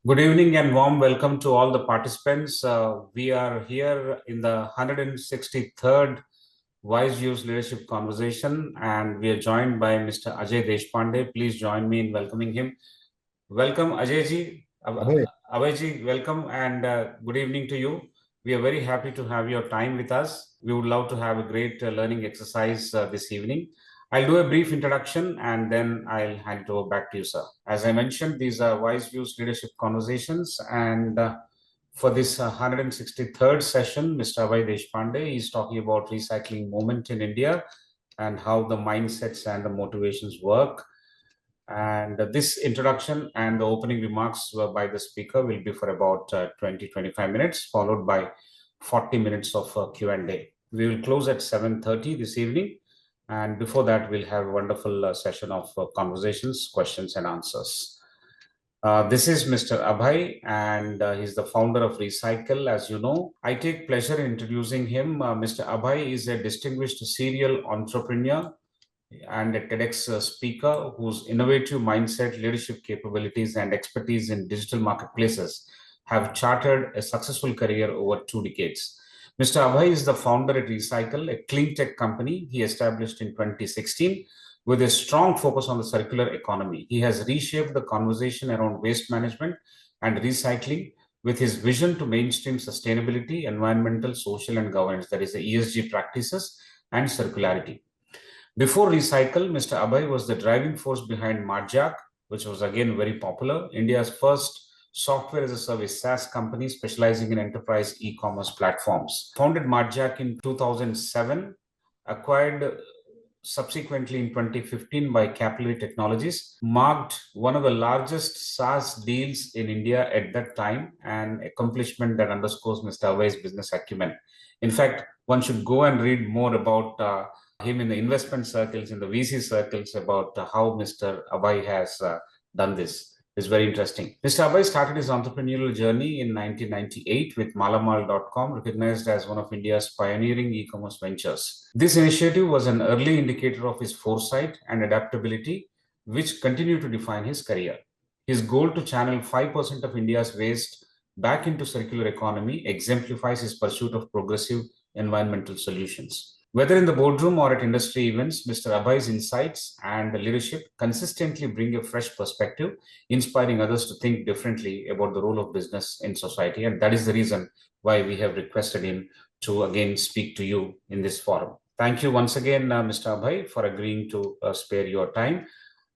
Good evening and warm welcome to all the participants. We are here in the 163rd WiseViews Leadership Conversation, and we are joined by Mr. Ajay Deshpande. Please join me in welcoming him. Welcome, Ajay ji. Abhay, Abhay ji, welcome and good evening to you. We are very happy to have your time with us. We would love to have a great learning exercise this evening. I'll do a brief introduction and then I'll hand it over back to you, sir. As I mentioned, these are Wise Views Leadership Conversations, and for this 163rd session, Mr. Abhay Deshpande is talking about recycling movement in India and how the mindsets and the motivations work. And this introduction and the opening remarks by the speaker will be for about 20-25 minutes, followed by 40 minutes of Q&A. We will close at 7:30 this evening. And before that, we'll have a wonderful session of conversations, questions, and answers. This is Mr. Abhay, and he's the founder of Recykal, as you know. I take pleasure in introducing him. Mr. Abhay is a distinguished serial entrepreneur and a TEDx speaker whose innovative mindset, leadership capabilities, and expertise in digital marketplaces have chartered a successful career over 2 decades. Mr. Abhay is the founder at Recykal, a clean tech company he established in 2016 with a strong focus on the circular economy. He has reshaped the conversation around waste management and recycling with his vision to mainstream sustainability, environmental, social, and governance, that is, the ESG practices and circularity. Before Recykal, Mr. Abhay was the driving force behind Marjak, which was again very popular, India's first software as a service SaaS company specializing in enterprise e-commerce platforms. Founded Marjak in 2007, acquired subsequently in 2015 by Capillary Technologies, marked one of the largest SaaS deals in India at that time, an accomplishment that underscores Mr. Abhay's business acumen. In fact, one should go and read more about him in the investment circles, in the VC circles, about how Mr. Abhay has done this. It's very interesting. Mr. Abhay started his entrepreneurial journey in 1998 with Malamal.com, recognized as one of India's pioneering e-commerce ventures. This initiative was an early indicator of his foresight and adaptability, which continue to define his career. His goal to channel 5% of India's waste back into circular economy exemplifies his pursuit of progressive environmental solutions. Whether in the boardroom or at industry events, Mr. Abhay's insights and leadership consistently bring a fresh perspective, inspiring others to think differently about the role of business in society. And that is the reason why we have requested him to again speak to you in this forum. Thank you once again, Mr. Abhay, for agreeing to spare your time.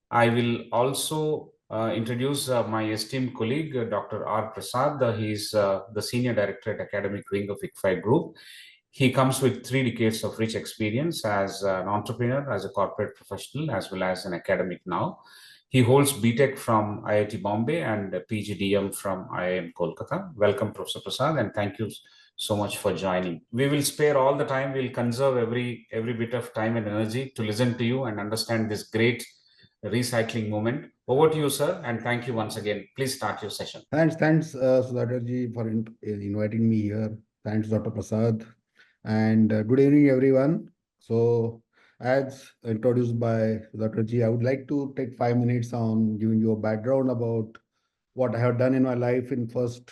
I will also introduce my esteemed colleague, Dr. R. Prasad. He is the Senior Director at Academic Wing of ICFAI Group. He comes with 3 decades of rich experience as an entrepreneur, as a corporate professional, as well as an academic now. He holds BTech from IIT Bombay and a PGDM from IIM Kolkata. Welcome, Professor Prasad, and thank you so much for joining. We will spare all the time. We'll conserve every bit of time and energy to listen to you and understand this great recycling movement. Over to you, sir, and thank you once again. Please start your session. thanks, Sudhakar ji, for inviting me here. Thanks, Dr. Prasad. And good evening, everyone. So, as introduced by Sudhakar ji, I would like to take 5 minutes on giving you a background about what I have done in my life in first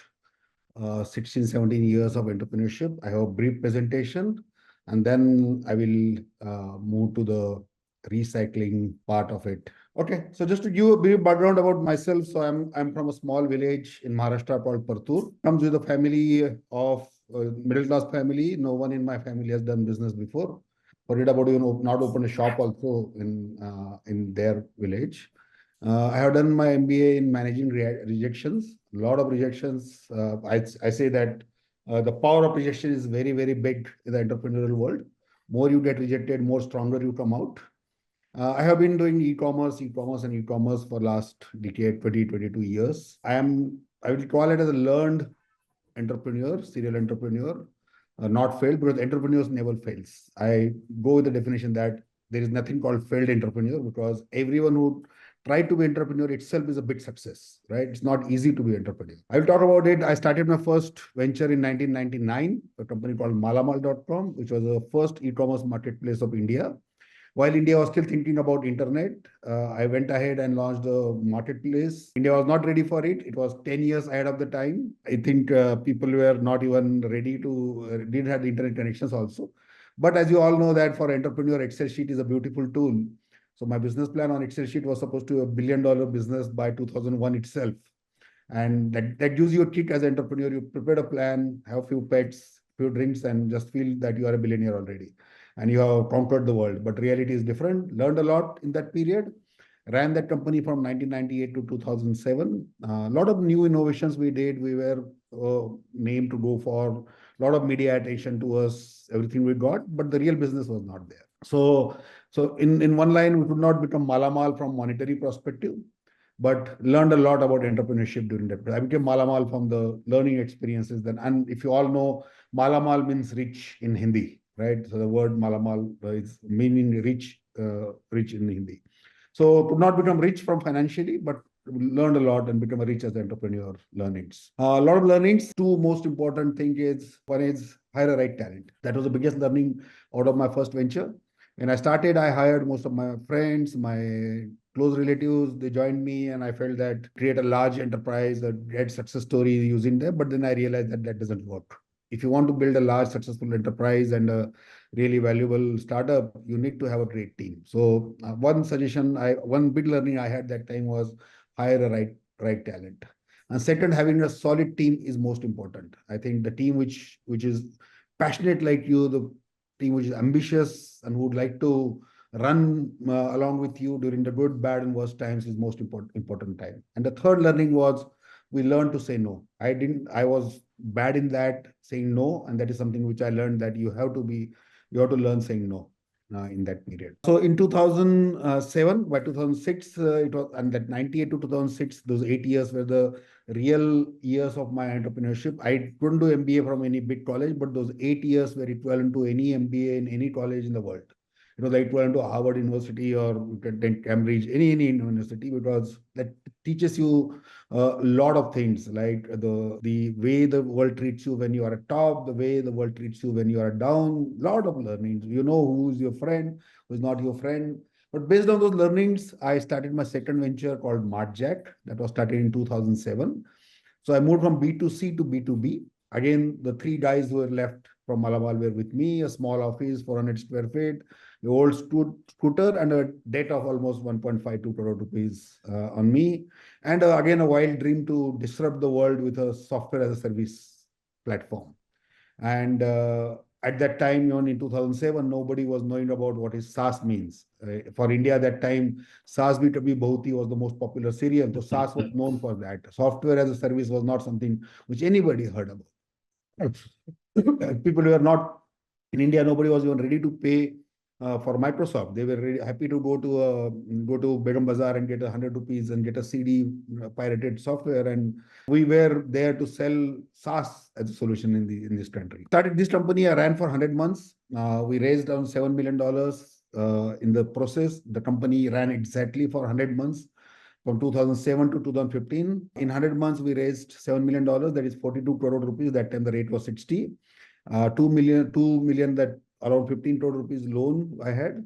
16, 17 years of entrepreneurship. I have a brief presentation, and then I will move to the recycling part of it. Okay, so just to give a brief background about myself, so I'm from a small village in Maharashtra called Partur. Comes with a family of middle class family. No one in my family has done business before. Forget about not open a shop also in their village. I have done my MBA in managing rejections. A lot of rejections. I say that the power of rejection is very, very big in the entrepreneurial world. More you get rejected, more stronger you come out. I have been doing e-commerce for last decade, 22 years. I will call it as a learned entrepreneur, serial entrepreneur, not failed, because entrepreneurs never fails. I go with the definition that there is nothing called failed entrepreneur, because everyone who tried to be entrepreneur itself is a big success, right? It's not easy to be entrepreneur. I will talk about it. I started my first venture in 1999, a company called Malamal.com, which was the first e-commerce marketplace of India. While India was still thinking about internet, I went ahead and launched a marketplace. India was not ready for it. It was 10 years ahead of the time. I think people were not even ready to, didn't have the internet connections also. But as you all know that for entrepreneur, Excel sheet is a beautiful tool. So my business plan on Excel sheet was supposed to be $1 billion business by 2001 itself. And that gives you a kick as an entrepreneur. You prepare a plan, have few pets, few drinks, and just feel that you are a billionaire already and you have conquered the world. But reality is different. Learned a lot in that period. Ran that company from 1998 to 2007. A lot of new innovations we did. We were named to go for a lot of media attention to us, everything we got, but the real business was not there. So in one line, we could not become malamal from monetary perspective, but learned a lot about entrepreneurship during that period. I became malamal from the learning experiences then. And if you all know, malamal means rich in Hindi, right? So the word malamal is meaning rich, rich in Hindi. So could not become rich from financially, but learned a lot and become a rich as an entrepreneur learnings. A lot of learnings. Two most important thing is one is hire a right talent. That was the biggest learning out of my first venture. When I started, I hired most of my friends, my close relatives. They joined me, and I felt that create a large enterprise, a great success story using them. But then I realized that that doesn't work. If you want to build a large successful enterprise and a really valuable startup, you need to have a great team. So one big learning I had that time was hire a right talent. And second, having a solid team is most important. I think the team which is passionate like you, the team which is ambitious and would like to run along with you during the good, bad, and worst times is most important time. And the third learning was we learned to say no. I was bad in that saying no, and that is something which I learned that you have to learn saying no in that period. So in 2007, by 2006, it was, and that 98 to 2006, those 8 years were the real years of my entrepreneurship. I couldn't do MBA from any big college, but those 8 years were equivalent to any MBA in any college in the world. It was like equivalent to Harvard University or Cambridge, any university, because that teaches you a lot of things, like the way the world treats you when you are at top, the way the world treats you when you are down. Lot of learnings. You know who's your friend, who's not your friend. But based on those learnings, I started my second venture called MartJack. That was started in 2007. So I moved from B2C to B2B. Again, the three guys who were left from Malabar were with me, a small office, 400 square feet, the old scooter, and a debt of almost 1.52 crore rupees on me. And again, a wild dream to disrupt the world with a software as a service platform. And at that time, even in 2007, nobody was knowing about what is SaaS means. For India, at that time, SaaS B2B Bhuti was the most popular serial. So SaaS was known for that. Software as a service was not something which anybody heard about. People were not, in India, nobody was even ready to pay for Microsoft. They were really happy to go to Begum Bazaar and get 100 rupees and get a CD pirated software. And we were there to sell SaaS as a solution in this country. Started this company, I ran for 100 months. We raised around $7 million in the process. The company ran exactly for 100 months. From 2007 to 2015, in 100 months, we raised $7 million. That is 42 crore rupees. That time the rate was 60. 2 million that around 15 crore rupees loan I had.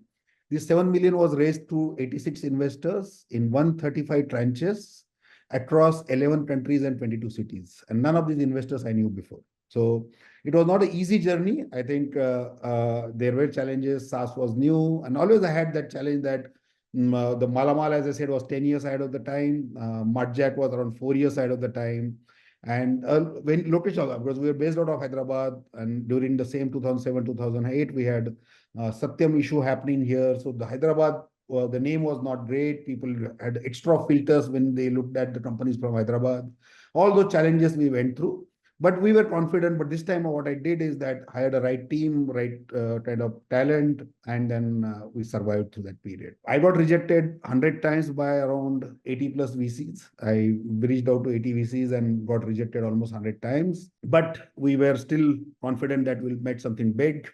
This 7 million was raised through 86 investors in 135 tranches across 11 countries and 22 cities. And none of these investors I knew before. So it was not an easy journey. I think there were challenges. SaaS was new. And always I had that challenge that the Malamal, as I said, was 10 years ahead of the time. MartJack was around 4 years ahead of the time. And when location, because we were based out of Hyderabad, and during the same 2007, 2008, we had Satyam issue happening here. So the Hyderabad, the name was not great. People had extra filters when they looked at the companies from Hyderabad. All those challenges we went through. But we were confident. But this time, what I did is that I had a right team, right kind of talent, and then we survived through that period. I got rejected 100 times by around 80 plus VCs. I reached out to 80 VCs and got rejected almost 100 times. But we were still confident that we'll make something big,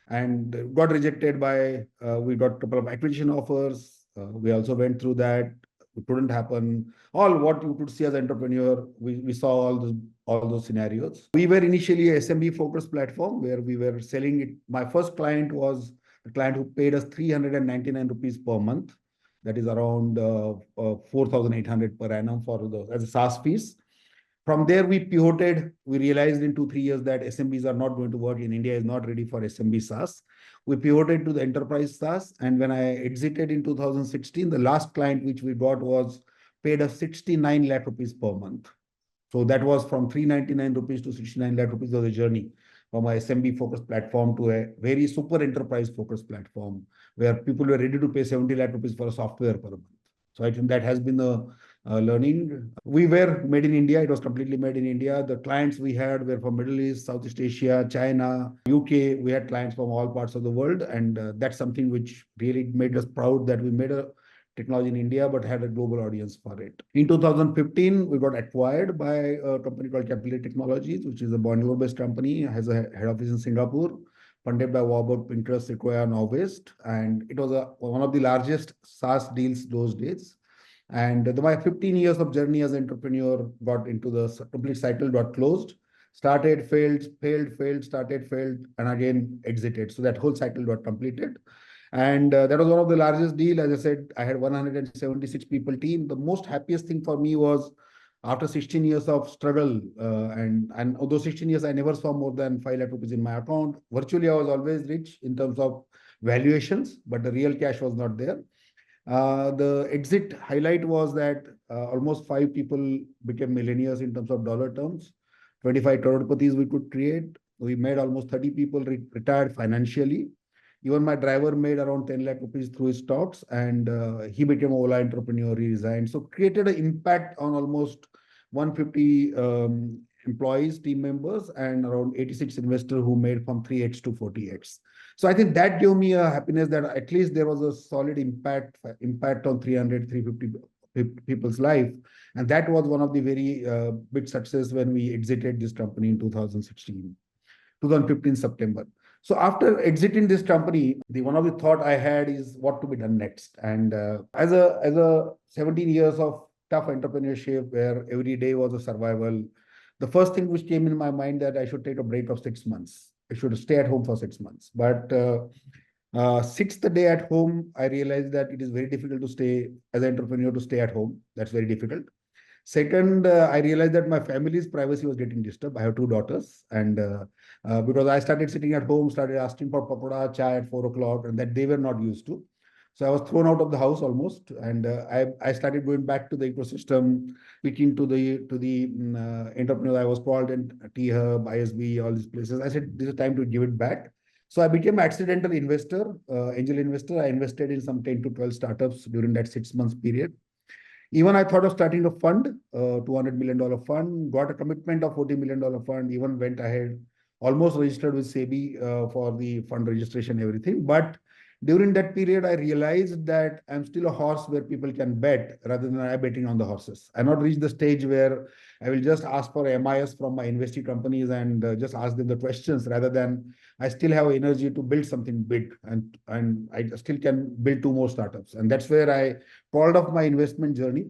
and got rejected by. We got a couple of acquisition offers. We also went through that. It couldn't happen. All what you could see as an entrepreneur, we saw all those scenarios. We were initially a SMB focused platform where we were selling it. My first client was a client who paid us 399 rupees per month. That is around 4,800 per annum as a SaaS fees. From there, we pivoted. We realized in 2-3 years that SMBs are not going to work in India, is not ready for SMB SaaS. We pivoted to the enterprise SaaS. And when I exited in 2016, the last client which we got was paid us 69 lakh rupees per month. So that was from 399 rupees to 69 lakh rupees of the journey from a SMB focused platform to a very super enterprise focused platform where people were ready to pay 70 lakh rupees for a software per month. So I think that has been the learning. We were made in India. It was completely made in India. The clients we had were from Middle East, Southeast Asia, China, UK. We had clients from all parts of the world. And that's something which really made us proud that we made a technology in India, but had a global audience for it. In 2015, we got acquired by a company called Capillary Technologies, which is a Bangalore-based company, has a head office in Singapore, funded by Warburg, Pinterest, Sequoia, Novest. And it was one of the largest SaaS deals those days. And my 15 years of journey as an entrepreneur got into the complete cycle, got closed, started, failed, started, failed, and again exited. So that whole cycle got completed. And that was one of the largest deal. As I said, I had 176 people team. The most happiest thing for me was after 16 years of struggle, and although 16 years, I never saw more than 5 lakh rupees in my account. Virtually, I was always rich in terms of valuations, but the real cash was not there. The exit highlight was that almost 5 people became millionaires in terms of dollar terms. 25 crore we could create. We made almost 30 people retired financially. Even my driver made around 10 lakh rupees through his stocks, and he became an Ola entrepreneur. He resigned. So created an impact on almost 150 employees, team members, and around 86 investors who made from 3x to 40x. So I think that gave me a happiness that at least there was a solid impact on 300, 350 people's life. And that was one of the very big success when we exited this company in 2015 September. So after exiting this company, one of the thought I had is what to be done next. And as a 17 years of tough entrepreneurship where every day was a survival, the first thing which came in my mind that I should take a break of 6 months. I should stay at home for 6 months. But sixth day at home, I realized that it is very difficult to stay as an entrepreneur to stay at home. That's very difficult. Second, I realized that my family's privacy was getting disturbed. I have 2 daughters, and because I started sitting at home, started asking for pakoda, chai at 4 o'clock, and that they were not used to. So I was thrown out of the house almost, and I started going back to the ecosystem, speaking to the entrepreneurs I was called in T-Hub, ISB, all these places. I said, this is time to give it back. So I became an accidental investor, angel investor. I invested in some 10 to 12 startups during that 6 months period. Even I thought of starting a fund, $200 million fund, got a commitment of $40 million fund, even went ahead, almost registered with SEBI for the fund registration, everything. But during that period, I realized that I'm still a horse where people can bet rather than I betting on the horses. I not reached the stage where I will just ask for MIS from my investee companies and just ask them the questions rather than I still have energy to build something big and I still can build 2 more startups. And that's where I called off my investment journey,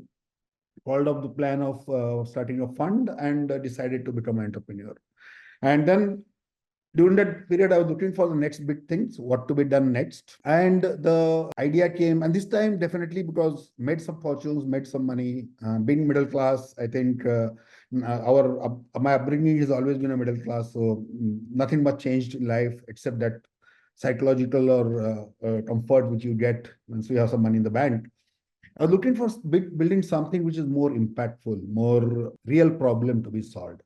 called off the plan of starting a fund and decided to become an entrepreneur. And then during that period, I was looking for the next big things, what to be done next. And the idea came, and this time definitely because made some fortunes, made some money, being middle class, I think my upbringing has always been a middle class. So nothing much changed in life except that psychological or comfort which you get once you have some money in the bank. I was looking for building something which is more impactful, more real problem to be solved.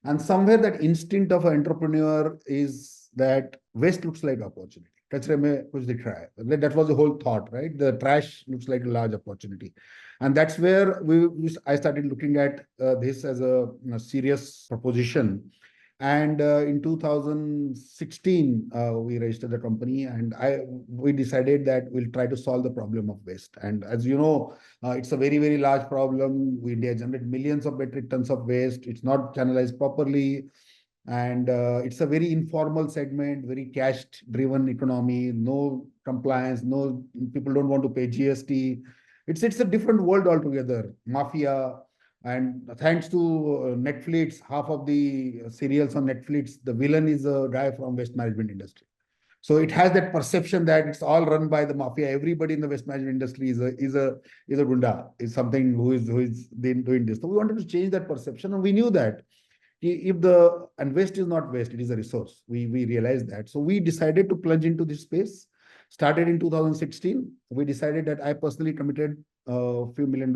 And somewhere that instinct of an entrepreneur is that waste looks like opportunity. कचरे में कुछ दिख रहा है. That was the whole thought, right? The trash looks like a large opportunity. And that's where I started looking at this as a serious proposition. And in 2016, we registered the company, and we decided that we'll try to solve the problem of waste. And as you know, it's a very, very large problem. India generates millions of metric tons of waste. It's not channelized properly. And it's a very informal segment, very cash-driven economy, no compliance, no people don't want to pay GST. It's a different world altogether. Mafia. And thanks to Netflix, half of the serials on Netflix, the villain is a guy from waste management industry. So it has that perception that it's all run by the mafia. Everybody in the waste management industry is a gunda, is something who is then doing this. So we wanted to change that perception, and we knew that if the and waste is not waste, it is a resource. We realized that. So we decided to plunge into this space. Started in 2016. We decided that I personally committed a few $1 million.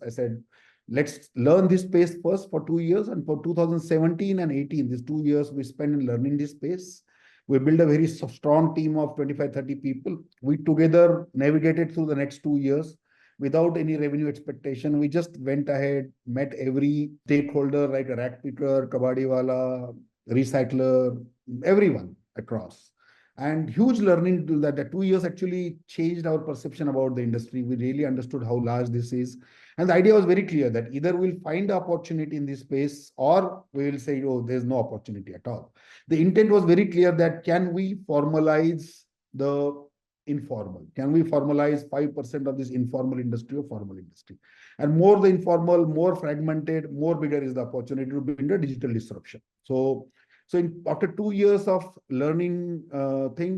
I said, let's learn this space first for 2 years. And for 2017 and 18, these 2 years we spent in learning this space. We built a very strong team of 25, 30 people. We together navigated through the next 2 years without any revenue expectation. We just went ahead, met every stakeholder like a rack picker, kabadiwala, recycler, everyone across. And huge learning to that. The 2 years actually changed our perception about the industry. We really understood how large this is. And the idea was very clear that either we'll find opportunity in this space or we will say, oh, there's no opportunity at all. The intent was very clear that can we formalize the informal? Can we formalize 5% of this informal industry or formal industry? And more the informal, more fragmented, more bigger is the opportunity to build a digital disruption. So after 2 years of learning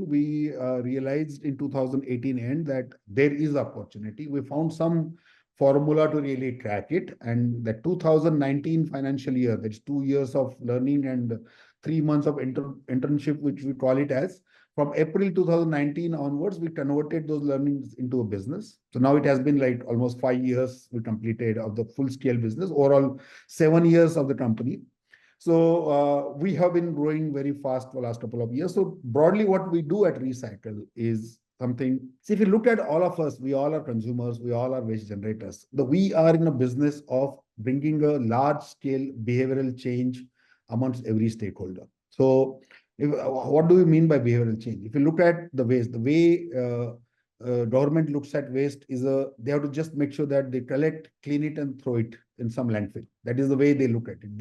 we realized in 2018 end that there is opportunity. We found some formula to really track it. And the 2019 financial year, that's 2 years of learning and 3 months of internship, which we call it as, from April 2019 onwards, we converted those learnings into a business. So now it has been like almost 5 years we completed of the full scale business, overall 7 years of the company. So we have been growing very fast for the last couple of years. So broadly, what we do at Recykal is something. See, if you look at all of us, we all are consumers, we all are waste generators. We are in a business of bringing a large scale behavioral change amongst every stakeholder. So what do we mean by behavioral change? If you look at the waste, the way government looks at waste is they have to just make sure that they collect, clean it, and throw it in some landfill. That is the way they look at it.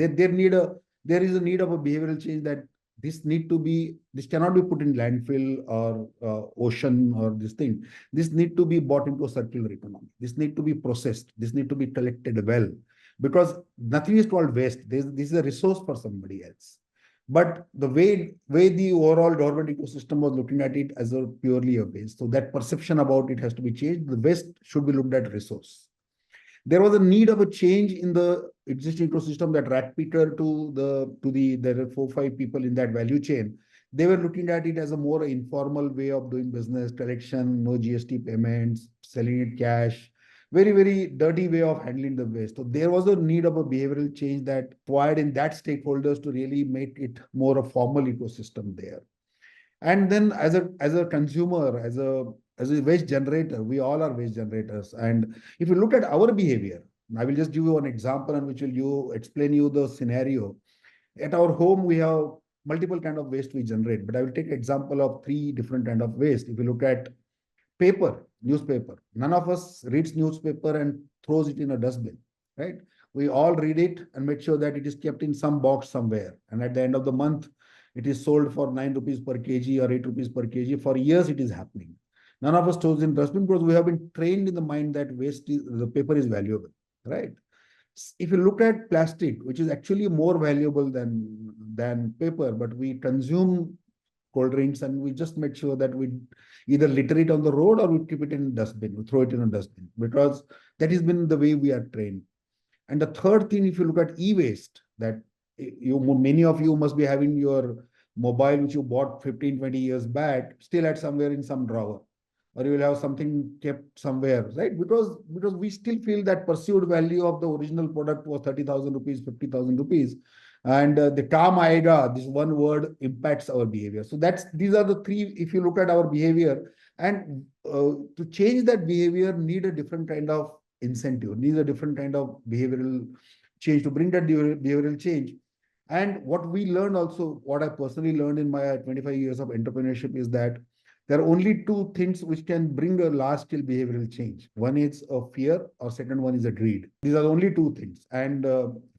There is a need of a behavioral change that this cannot be put in landfill or ocean or this thing. This need to be brought into a circular economy. This need to be processed. This need to be collected well, because nothing is called waste. This is a resource for somebody else. But the way the overall government ecosystem was looking at it as a purely a waste. So that perception about it has to be changed. The waste should be looked at resource. There was a need of a change in the existing ecosystem that rack picker there are 4-5 people in that value chain. They were looking at it as a more informal way of doing business, collection, no GST payments, selling it cash, very, very dirty way of handling the waste. So there was a need of a behavioral change that required in that stakeholders to really make it more a formal ecosystem there. And then as a consumer, as a waste generator, we all are waste generators. And if you look at our behavior, I will just give you an example and which will explain you the scenario. At our home, we have multiple kind of waste we generate, but I will take example of 3 different kind of waste. If you look at paper, newspaper, none of us reads newspaper and throws it in a dustbin, right? We all read it and make sure that it is kept in some box somewhere. And at the end of the month, it is sold for 9 rupees per kg or 8 rupees per kg. For years, it is happening. None of us throws in dustbin because we have been trained in the mind that the paper is valuable, right? If you look at plastic, which is actually more valuable than paper, but we consume cold drinks and we just make sure that we either litter it on the road or we keep it in a dustbin, we throw it in a dustbin, because that has been the way we are trained. And the third thing, if you look at e-waste, that many of you must be having your mobile, which you bought 15, 20 years back, still at somewhere in some drawer, or you will have something kept somewhere, right? Because we still feel that perceived value of the original product was 30,000 rupees, 50,000 rupees. And the kaam aayega, this one word impacts our behavior. So these are the 3, if you look at our behavior, and to change that behavior need a different kind of incentive, needs a different kind of behavioral change to bring that behavioral change. And what we learned also, what I personally learned in my 25 years of entrepreneurship is that there are only 2 things which can bring a large-scale behavioral change. One is a fear, or second one is a greed. These are the only 2 things. And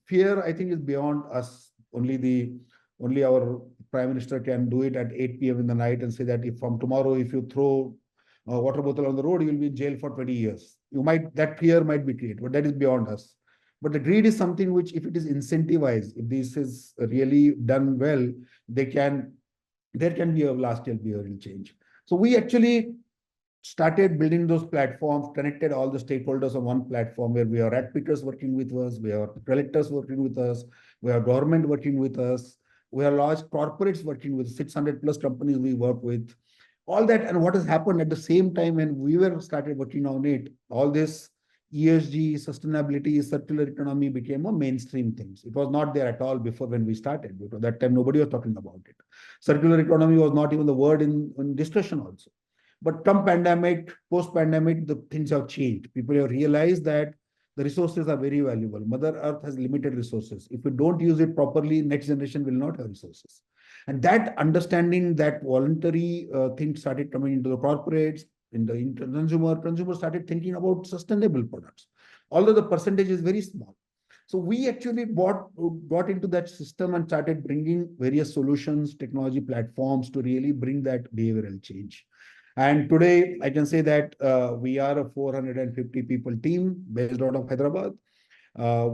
fear, I think, is beyond us. Only our Prime Minister can do it at 8 p.m. in the night and say that if from tomorrow, if you throw a water bottle on the road, you will be in jail for 20 years. That fear might be created, but that is beyond us. But the greed is something which, if it is incentivized, if this is really done well, they can there can be a large-scale behavioral change. So we actually started building those platforms, connected all the stakeholders on one platform where we have rag pickers working with us, we have collectors working with us, we have government working with us, we have large corporates working with 600 plus companies we work with. All that, and what has happened at the same time when we were started working on it, all this ESG, sustainability, circular economy became a mainstream thing. It was not there at all before when we started, because at that time nobody was talking about it. Circular economy was not even the word in discussion also. But come pandemic, post-pandemic, the things have changed. People have realized that the resources are very valuable. Mother Earth has limited resources. If we don't use it properly, next generation will not have resources. And that understanding, that voluntary thing started coming into the corporates, in the consumer started thinking about sustainable products, although the percentage is very small. So we actually got into that system and started bringing various solutions, technology platforms to really bring that behavioral change. And today I can say that we are a 450 people team based out of Hyderabad.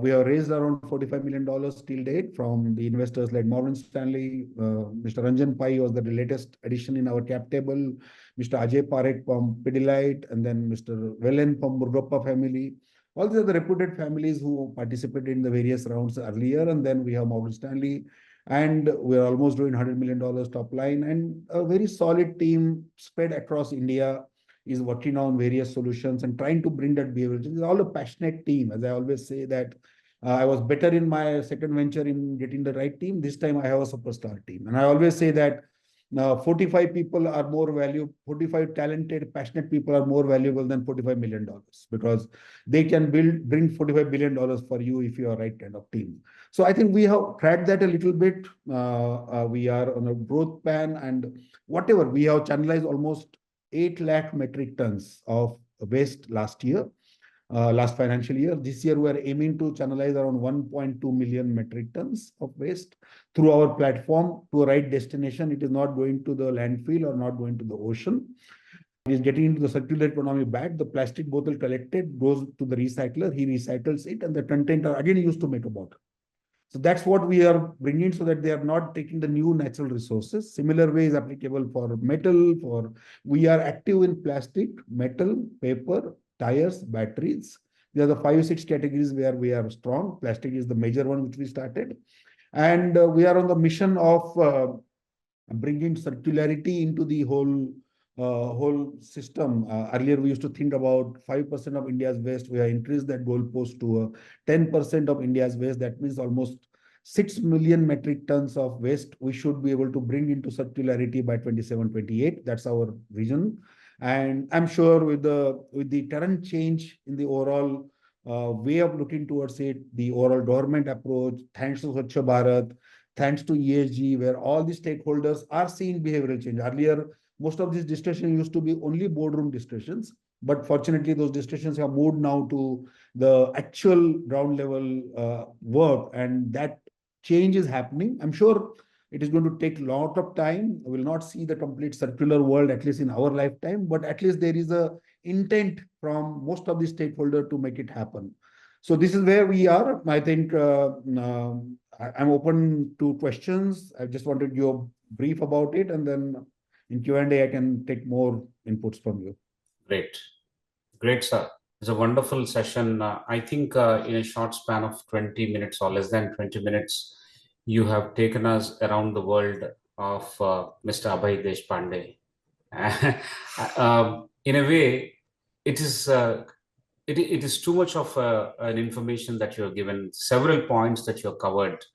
We have raised around $45 million till date from the investors like Morgan Stanley. Mr. Ranjan Pai was the latest addition in our cap table. Mr. Ajay Parekh from Pidilite, and then Mr. Velen from Murugappa family. All these are the reputed families who participated in the various rounds earlier. And then we have Morgan Stanley. And we're almost doing $100 million top line. And a very solid team spread across India is working on various solutions and trying to bring that behavior. It's all a passionate team. As I always say that I was better in my second venture in getting the right team. This time I have a superstar team. And I always say that 45 people are more valuable, 45 talented, passionate people are more valuable than $45 million, because they can bring $45 billion for you if you are right kind of team. So I think we have cracked that a little bit. We are on a growth plan, and whatever, we have channelized almost 8 lakh metric tons of waste last year, last financial year. This year, we are aiming to channelize around 1.2 million metric tons of waste through our platform to a right destination. It is not going to the landfill or not going to the ocean. It is getting into the circular economy back. The plastic bottle collected goes to the recycler. He recycles it, and the content are again used to make a bottle. So that's what we are bringing, so that they are not taking the new natural resources. Similar way is applicable for metal. We are active in plastic, metal, paper, tires, batteries. There are the 5 or 6 categories where we are strong. Plastic is the major one which we started. And we are on the mission of bringing circularity into the whole system. Earlier, we used to think about 5% of India's waste. We have increased that goalpost to 10% of India's waste. That means almost 6 million metric tons of waste we should be able to bring into circularity by 27-28. That's our vision. And I'm sure with the current change in the overall way of looking towards it, the overall government approach, thanks to Swachh Bharat, thanks to ESG, where all the stakeholders are seeing behavioral change. Earlier, most of these discussions used to be only boardroom discussions, but fortunately, those discussions have moved now to the actual ground level work, and that change is happening. I'm sure it is going to take a lot of time. We will not see the complete circular world, at least in our lifetime, but at least there is a intent from most of the stakeholders to make it happen. So this is where we are. I think I'm open to questions. I just wanted your brief about it, and then in Q&A, I can take more inputs from you. Great. Great, sir. It's a wonderful session. I think in a short span of 20 minutes or less than 20 minutes, you have taken us around the world of Mr. Abhay Deshpande. In a way, it is too much of an information that you have given, several points that you have covered.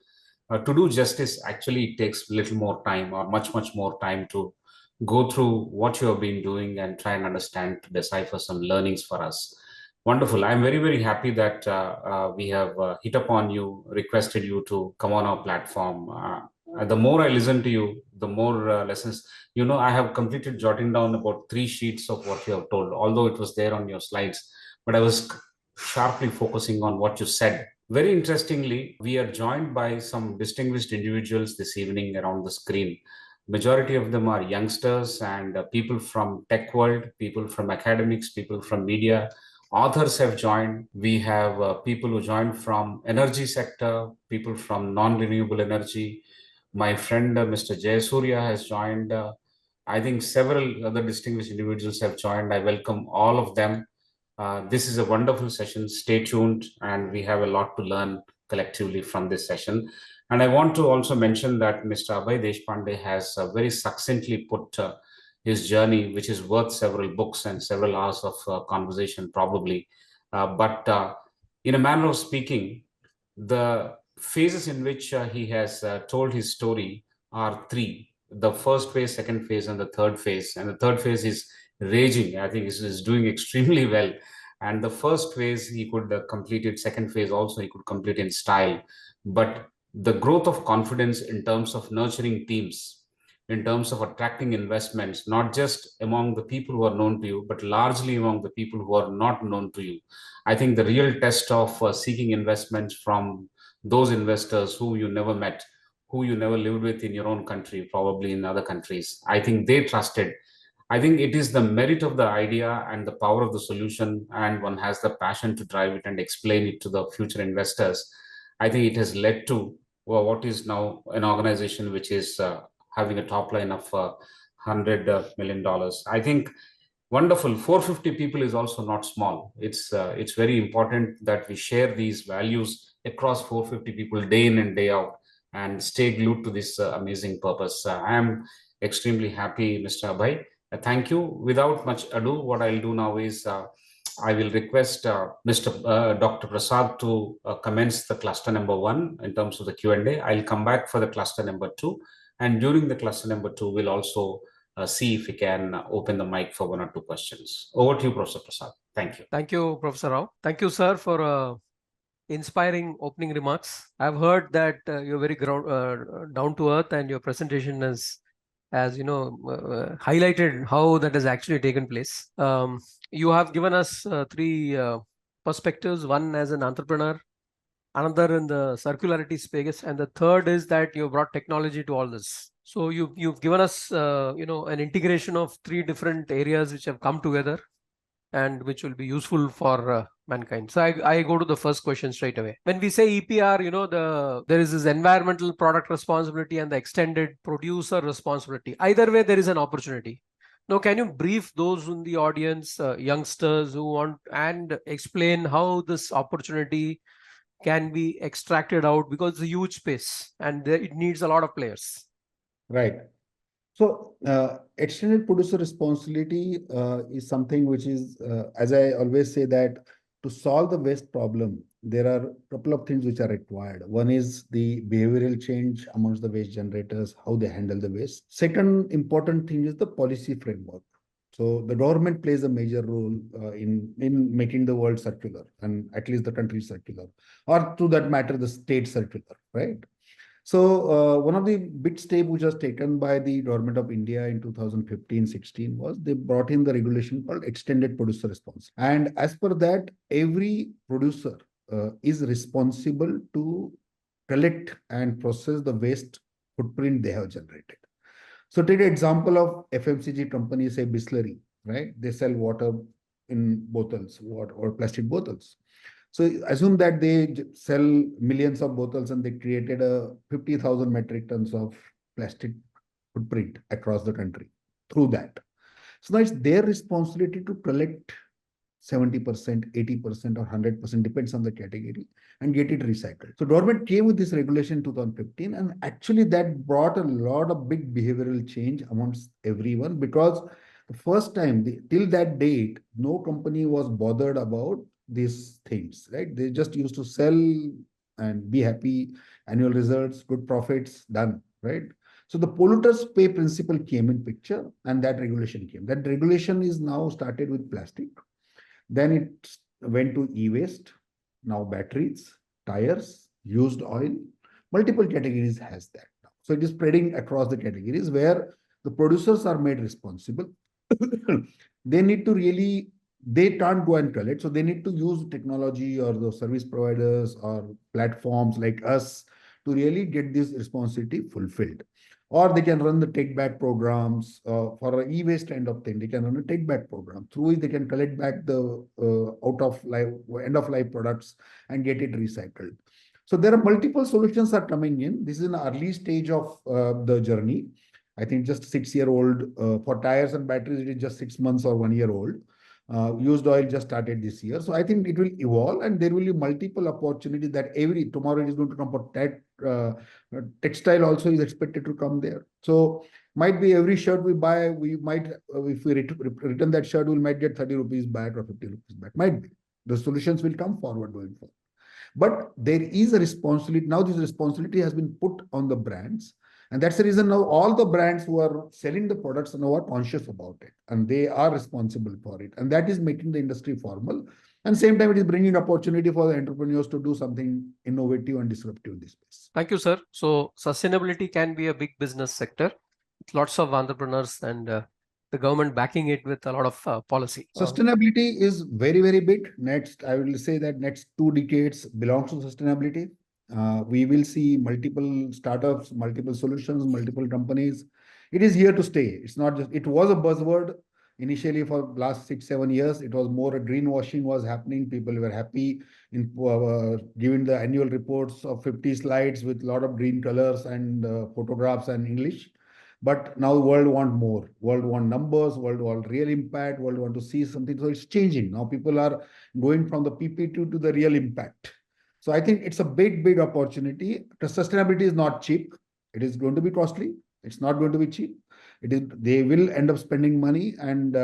To do justice, actually, it takes a little more time, or much more time, to go through what you have been doing and try and understand, to decipher some learnings for us. Wonderful. I'm very happy that we have hit upon you, requested you to come on our platform. The more I listen to you, the more lessons. I have completed jotting down about 3 sheets of what you have told, although it was there on your slides, but I was sharply focusing on what you said. Very interestingly, we are joined by some distinguished individuals this evening around the screen. Majority of them are youngsters and people from tech world, people from academics, people from media. Authors have joined. We have people who joined from energy sector, people from non-renewable energy. My friend Mr. Jayasurya has joined. I think several other distinguished individuals have joined. I welcome all of them. This is a wonderful session. Stay tuned, and we have a lot to learn collectively from this session. And I want to also mention that Mr. Abhay Deshpande has very succinctly put his journey, which is worth several books and several hours of conversation, probably. But in a manner of speaking, the phases in which he has told his story are three: the first phase, second phase, and the third phase. And the third phase is raging. I think is doing extremely well. And the first phase he could complete it. Second phase also he could complete in style. But the growth of confidence in terms of nurturing teams, in terms of attracting investments, not just among the people who are known to you, but largely among the people who are not known to you. I think the real test of seeking investments from those investors who you never met, who you never lived with in your own country, probably in other countries, I think they trusted. I think it is the merit of the idea and the power of the solution, and one has the passion to drive it and explain it to the future investors. I think it has led to what is now an organization which is having a top line of $100 million. I think wonderful. 450 people is also not small. It's very important that we share these values across 450 people day in and day out and stay glued to this amazing purpose. I am extremely happy, Mr. Abhay. Thank you. Without much ado, what I'll do now is I will request Dr. Prasad to commence the cluster number one in terms of the Q&A. I'll come back for the cluster number two. And during the cluster number two, we'll also see if we can open the mic for one or two questions. Over to you, Professor Prasad. Thank you. Thank you, Professor Rao. Thank you, sir, for inspiring opening remarks. I've heard that you're very down to earth, and your presentation has highlighted how that has actually taken place. You have given us three perspectives: one as an entrepreneur, another in the circularity space, and the third is that you brought technology to all this. So you've given us an integration of three different areas which have come together and which will be useful for mankind. So I go to the first question straight away. When we say EPR, there is this environmental product responsibility and the extended producer responsibility. Either way, there is an opportunity. Now, can you brief those in the audience, youngsters who want, and explain how this opportunity can be extracted out, because it's a huge space and it needs a lot of players. Right. So extended producer responsibility is something which is, as I always say, that to solve the waste problem, there are a couple of things which are required. One is the behavioral change amongst the waste generators, how they handle the waste. Second important thing is the policy framework. So the government plays a major role in making the world circular, and at least the country circular, or to that matter, the state circular, right? So one of the big steps which was taken by the government of India in 2015-16 was they brought in the regulation called extended producer response. And as per that, every producer is responsible to collect and process the waste footprint they have generated. So take an example of FMCG companies, say Bisleri, right? They sell water in bottles or plastic bottles. So assume that they sell millions of bottles and they created 50,000 metric tons of plastic footprint across the country through that. So now it's their responsibility to collect 70%, 80%, or 100%, depends on the category, and get it recycled. So government came with this regulation in 2015, and actually that brought a lot of big behavioral change amongst everyone, because the first time, till that date, no company was bothered about these things, right? They just used to sell and be happy, annual results, good profits, done, right? So the polluters pay principle came in picture, and that regulation came. That regulation is now started with plastic. Then it went to e-waste, now batteries, tires, used oil, multiple categories has that now. So it is spreading across the categories where the producers are made responsible. They need to really, they can't go and collect. So they need to use technology or the service providers or platforms like us to really get this responsibility fulfilled. Or they can run the take back programs for an e-waste kind of thing. They can run a take back program through which they can collect back the end of life products and get it recycled. So there are multiple solutions are coming in. This is an early stage of the journey. I think just 6-year-old for tires and batteries, it is just 6 months or 1 year old. Used oil just started this year. So I think it will evolve and there will be multiple opportunities that tomorrow it is going to come for textile also is expected to come there. So might be every shirt we buy, we might, if we return that shirt, we might get 30 rupees back or 50 rupees back. Might be. The solutions will come forward going forward. But there is a responsibility. Now this responsibility has been put on the brands. And that's the reason now all the brands who are selling the products now are conscious about it. And they are responsible for it. And that is making the industry formal. And same time, it is bringing opportunity for the entrepreneurs to do something innovative and disruptive in this space. Thank you, sir. So sustainability can be a big business sector. Lots of entrepreneurs and the government backing it with a lot of policy. Sustainability is very, very big. I will say that next 2 decades belongs to sustainability. We will see multiple startups, multiple solutions, multiple companies. It is here to stay. It's not just, it was a buzzword initially for last 6-7 years. It was more a greenwashing was happening. People were happy in giving the annual reports of 50 slides with a lot of green colors and photographs and English. But now the world want more. World want numbers, world want real impact, world want to see something. So it's changing. Now people are going from the PPT to the real impact. So I think it's a big, big opportunity. The sustainability is not cheap. It is going to be costly. It's not going to be cheap. They will end up spending money, and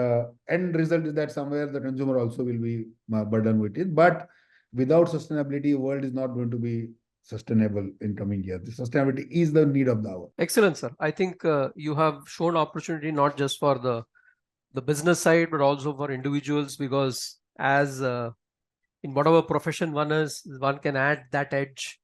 end result is that somewhere the consumer also will be burdened with it. But without sustainability, the world is not going to be sustainable in coming years. The sustainability is the need of the hour. Excellent, sir. I think you have shown opportunity not just for the business side, but also for individuals, because as in whatever profession one is, one can add that edge,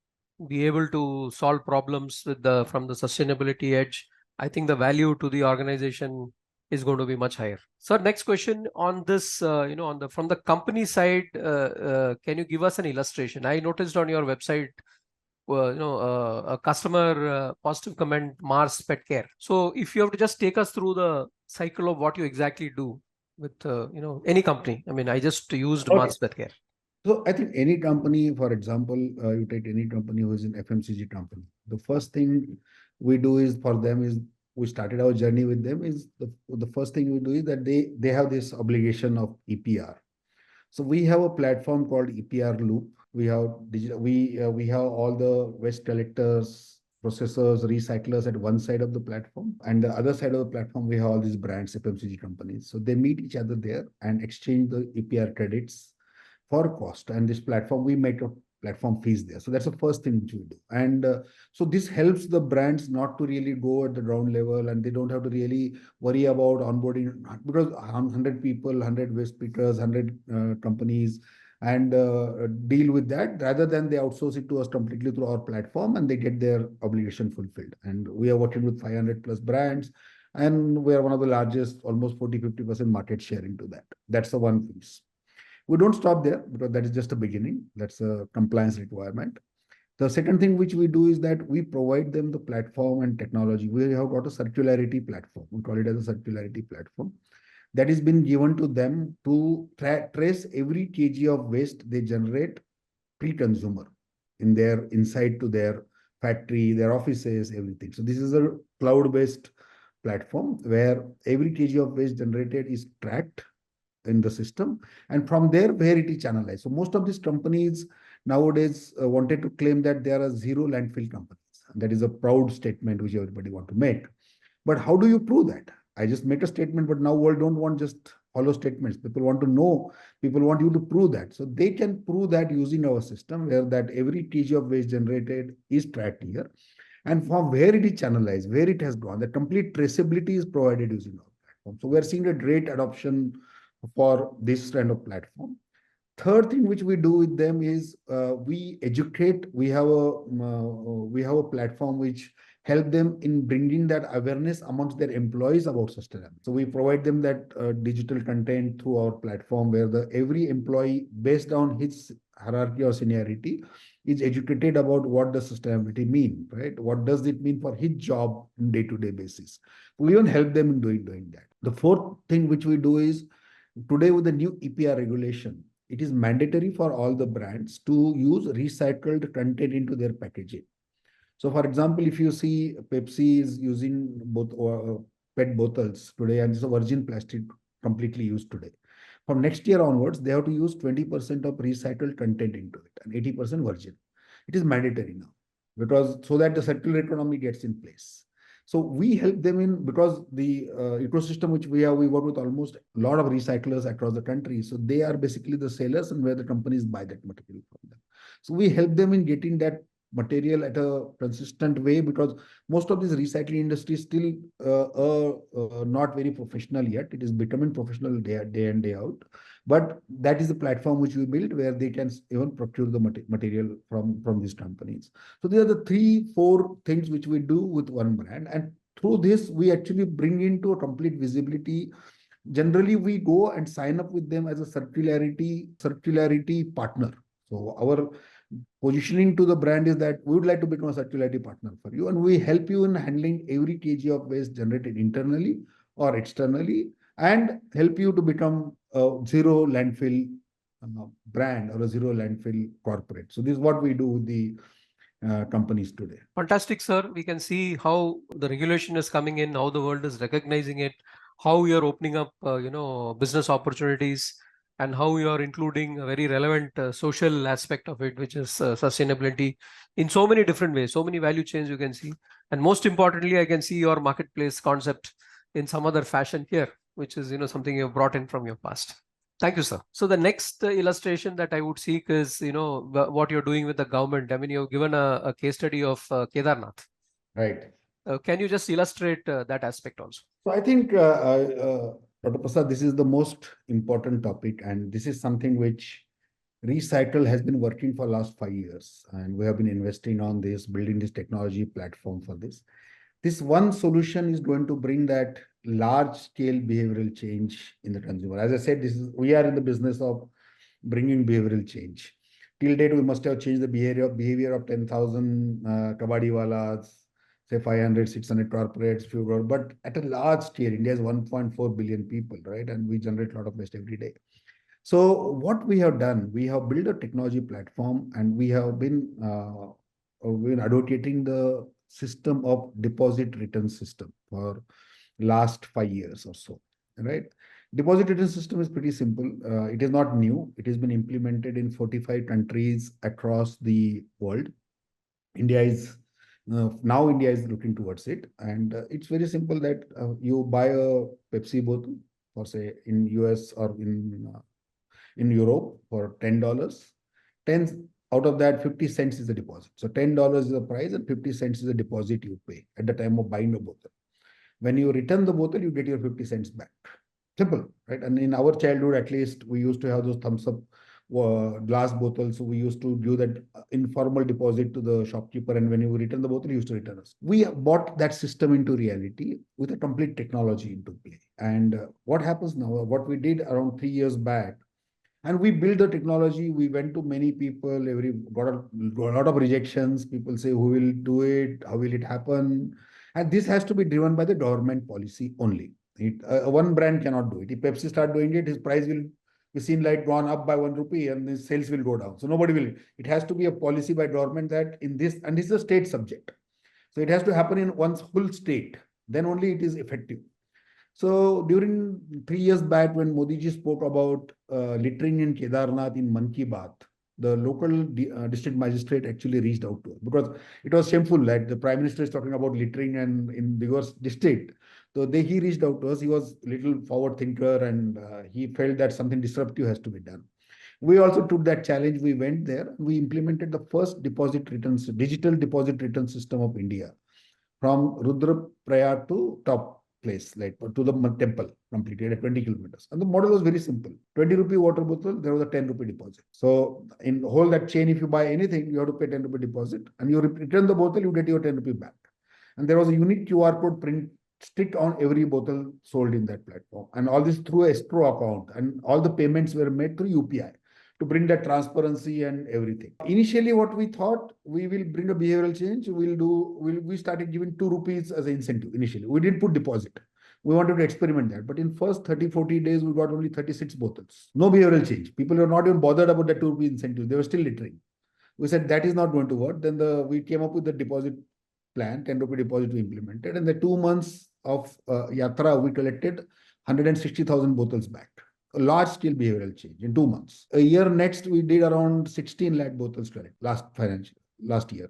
be able to solve problems with from the sustainability edge. I think the value to the organization is going to be much higher. Sir, next question on this, from the company side, can you give us an illustration? I noticed on your website, a customer positive comment, Mars Pet Care. So if you have to just take us through the cycle of what you exactly do with, any company. I mean, I just used Mars Pet Care. So I think any company, for example, you take any company who is an FMCG company, the first thing we do is for them is we started our journey with them is the first thing we do is that they have this obligation of EPR. So we have a platform called EPR Loop. We have digital, we have all the waste collectors, processors, recyclers at one side of the platform, and the other side of the platform we have all these brands, FMCG companies. So they meet each other there and exchange the EPR credits for cost. And this platform, we make a platform fees there. So that's the first thing which we do. And so this helps the brands not to really go at the ground level, and they don't have to really worry about onboarding, because 100 people, 100 waste pickers, 100 companies, and deal with that, rather than they outsource it to us completely through our platform and they get their obligation fulfilled. And we are working with 500 plus brands, and we are one of the largest, almost 40-50% market share into that. That's the one piece. We don't stop there because that is just a beginning. That's a compliance requirement. The second thing which we do is that we provide them the platform and technology. We have got a circularity platform. We call it as a circularity platform that has been given to them to trace every kg of waste they generate pre-consumer inside to their factory, their offices, everything. So this is a cloud-based platform where every kg of waste generated is tracked in the system, and from there where it is channelized. So most of these companies nowadays wanted to claim that they are zero landfill companies. That is a proud statement which everybody want to make. But how do you prove that? I just make a statement, but now world don't want just hollow statements. People want to know, people want you to prove that. So they can prove that using our system, where that every kg of waste generated is tracked here, and from where it is channelized, where it has gone, the complete traceability is provided using our platform. So we are seeing a great adoption for this kind of platform. Third thing which we do with them is we educate. We have a platform which help them in bringing that awareness amongst their employees about sustainability. So we provide them that digital content through our platform, where every employee, based on his hierarchy or seniority, is educated about what does sustainability mean, right? What does it mean for his job on day-to-day basis? We even help them in doing that. The fourth thing which we do is, today with the new EPR regulation, it is mandatory for all the brands to use recycled content into their packaging. So, for example, if you see Pepsi is using both PET bottles today, and it's a virgin plastic completely used today. From next year onwards, they have to use 20% of recycled content into it and 80% virgin. It is mandatory now because so that the circular economy gets in place. So we help them in because the ecosystem which we have, we work with almost a lot of recyclers across the country. So they are basically the sellers and where the companies buy that material from them. So we help them in getting that material at a consistent way because most of this recycling industry is still not very professional yet. It is becoming professional day in, day out. But that is the platform which we build where they can even procure the material from these companies. So these are the 3-4 things which we do with one brand. And through this, we actually bring into a complete visibility. Generally, we go and sign up with them as a circularity partner. So our positioning to the brand is that we would like to become a circularity partner for you, and we help you in handling every kg of waste generated internally or externally, and help you to become a zero landfill brand or a zero landfill corporate. So this is what we do with the companies today. Fantastic, sir. We can see how the regulation is coming in, how the world is recognizing it, how you're opening up, business opportunities, and how you are including a very relevant social aspect of it, which is sustainability in so many different ways, so many value chains you can see. And most importantly, I can see your marketplace concept in some other fashion here, which is, something you've brought in from your past. Thank you, sir. So the next illustration that I would seek is, what you're doing with the government. I mean, you've given a case study of Kedarnath. Right. Can you just illustrate that aspect also? So I think, Dr. Prasad, this is the most important topic, and this is something which Recykal has been working for last 5 years, and we have been investing on this, building this technology platform for this. This one solution is going to bring that large-scale behavioral change in the consumer. As I said, we are in the business of bringing behavioral change. Till date, we must have changed the behavior of 10,000 kabadi walas, say 500, 600 corporates, but at a large scale. India has 1.4 billion people, right? And we generate a lot of waste every day. So what we have done, we have built a technology platform, and we have been advocating the system of deposit return system for last 5 years or so, right? Deposit return system is pretty simple. It is not new. It has been implemented in 45 countries across the world. India is looking towards it, and it's very simple that you buy a Pepsi bottle for, say, in US or in Europe for $10. 10 out of that, 50 cents is the deposit. So $10 is the price and 50 cents is the deposit you pay at the time of buying the bottle. When you return the bottle, you get your 50 cents back. Simple, right? And in our childhood, at least, we used to have those thumbs up glass bottles. So we used to do that informal deposit to the shopkeeper, and when you return the bottle, you used to return us. We brought that system into reality with a complete technology into play. And what happens now, what we did around 3 years back, and we built the technology. We went to many people, got a lot of rejections. People say, who will do it? How will it happen? And this has to be driven by the government policy only. One brand cannot do it. If Pepsi start doing it, his price will be seen like gone up by 1 rupee and his sales will go down. So nobody will. It has to be a policy by government that in this, and this is a state subject. So it has to happen in one's whole state. Then only it is effective. So during 3 years back, when Modi ji spoke about littering in Kedarnath in Man Ki Baat, the local district magistrate actually reached out to us because it was shameful that the Prime Minister is talking about littering and in Bigor's district. So he reached out to us. He was a little forward thinker, and he felt that something disruptive has to be done. We also took that challenge. We went there. We implemented the first digital deposit return system of India from Rudraprayag to top place, like to the temple, completed at 20 kilometers. And the model was very simple. 20 rupee water bottle, there was a 10 rupee deposit. So in whole that chain, if you buy anything, you have to pay 10 rupee deposit, and you return the bottle, you get your 10 rupee back. And there was a unique QR code print stick on every bottle sold in that platform. And all this through a escrow account, and all the payments were made through UPI to bring that transparency and everything. Initially, what we thought, we will bring a behavioral change. We started giving 2 rupees as an incentive initially. We didn't put deposit. We wanted to experiment that. But in first 30, 40 days, we got only 36 bottles. No behavioral change. People were not even bothered about the 2 rupee incentive. They were still littering. We said that is not going to work. Then we came up with the deposit plan, 10 rupee deposit we implemented. And the 2 months of Yatra, we collected 160,000 bottles back. A large scale behavioral change in 2 months. A year next, we did around 16 lakh bottles collect last year.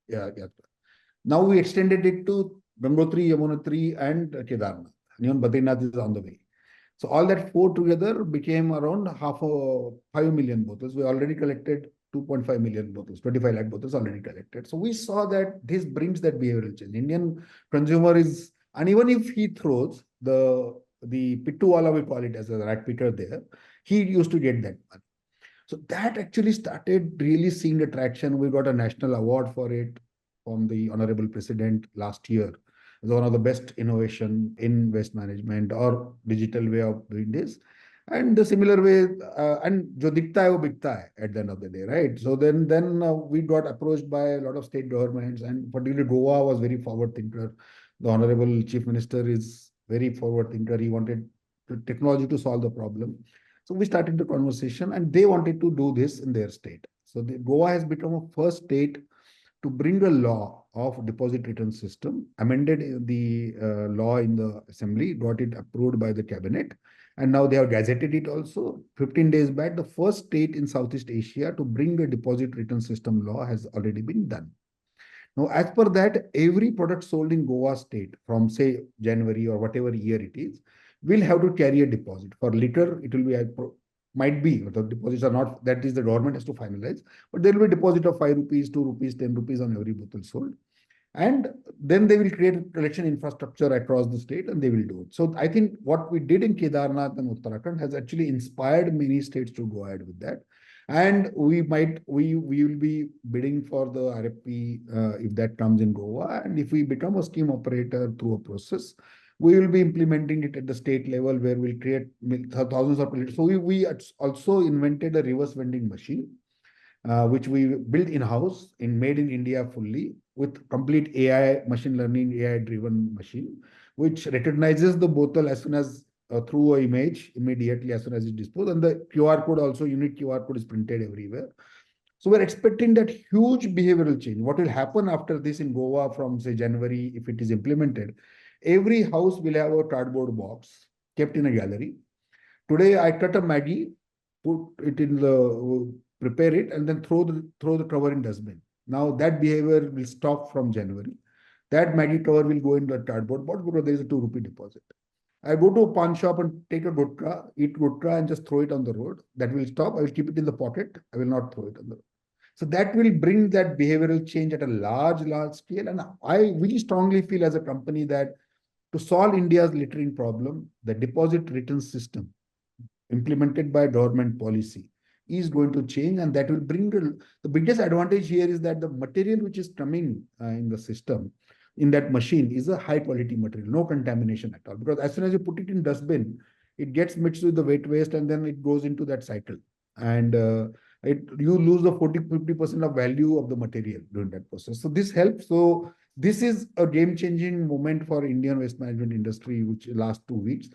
Yeah. Now we extended it to Gangotri, Yamunotri, and Kedarnath. And even Badrinath is on the way. So all that 4 together became around 5 million bottles. We already collected 2.5 million bottles, 25 lakh bottles already collected. So we saw that this brings that behavioral change. Indian consumer is, and even if he throws the pittuwala, we call it as a rat picker there, he used to get that money. So that actually started really seeing the traction. We got a national award for it from the Honorable President last year. It's one of the best innovation in waste management or digital way of doing this. And the similar way, and jo dikhta hai wo bikta hai at the end of the day, right? So then we got approached by a lot of state governments, and particularly Goa was very forward thinker. The Honorable Chief Minister is very forward thinker. He wanted technology to solve the problem. So we started the conversation, and they wanted to do this in their state. So Goa has become a first state to bring a law of deposit return system, amended the law in the assembly, got it approved by the cabinet, and now they have gazetted it also. 15 days back, the first state in Southeast Asia to bring a deposit return system law has already been done. Now, as per that, every product sold in Goa state from say January or whatever year it is, will have to carry a deposit. For liquor, it will be might be, the deposits are not, that is the government has to finalize, but there will be a deposit of 5 rupees, 2 rupees, 10 rupees on every bottle sold. And then they will create a collection infrastructure across the state and they will do it. So I think what we did in Kedarnath and Uttarakhand has actually inspired many states to go ahead with that. And we will be bidding for the RFP if that comes in Goa. And if we become a scheme operator through a process, we will be implementing it at the state level where we'll create thousands of liters. So we also invented a reverse vending machine, which we built in-house made in India fully with complete AI, machine learning, AI-driven machine, which recognizes the bottle as soon as through an image immediately as soon as it's disposed. And the QR code also, unique QR code is printed everywhere. So we're expecting that huge behavioral change. What will happen after this in Goa from say January, if it is implemented, every house will have a cardboard box kept in a gallery. Today, I cut a Maggie, put it in prepare it, and then throw the cover in dustbin. Now that behavior will stop from January. That Maggie cover will go in the cardboard box because there is a 2 rupee deposit. I go to a pawn shop and take a gutka, eat gutka, and just throw it on the road. That will stop. I will keep it in the pocket. I will not throw it on the road. So that will bring that behavioral change at a large scale. And I really strongly feel as a company that to solve India's littering problem, the deposit return system implemented by government policy is going to change, and that will bring the biggest advantage here is that the material which is coming in the system, in that machine, is a high quality material, no contamination at all. Because as soon as you put it in dustbin, it gets mixed with the wet waste and then it goes into that cycle. And you lose the 40-50% of value of the material during that process. So this helps. So this is a game-changing moment for Indian waste management industry, which last 2 weeks.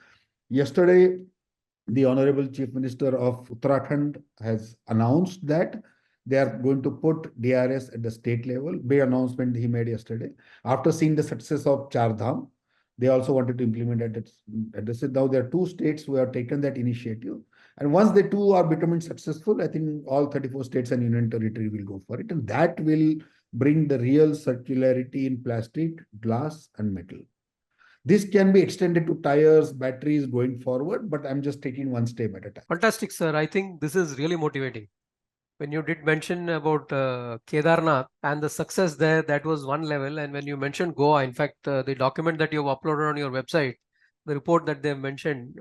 Yesterday, the Honorable Chief Minister of Uttarakhand has announced that they are going to put DRS at the state level. Big announcement he made yesterday. After seeing the success of Char Dham, they also wanted to implement it at the state. Now there are 2 states who have taken that initiative. And once the 2 are becoming successful, I think all 34 states and union territory will go for it. And that will bring the real circularity in plastic, glass, and metal. This can be extended to tires, batteries going forward, but I'm just taking one step at a time. Fantastic, sir. I think this is really motivating. When you did mention about Kedarnath and the success there, that was one level. And when you mentioned Goa, in fact, the document that you've uploaded on your website, the report that they mentioned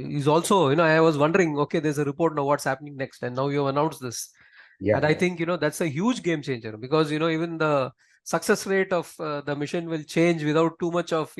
is also, I was wondering, okay, there's a report now, what's happening next? And now you've announced this. Yeah. And I think, that's a huge game changer because, even the success rate of the mission will change without too much of,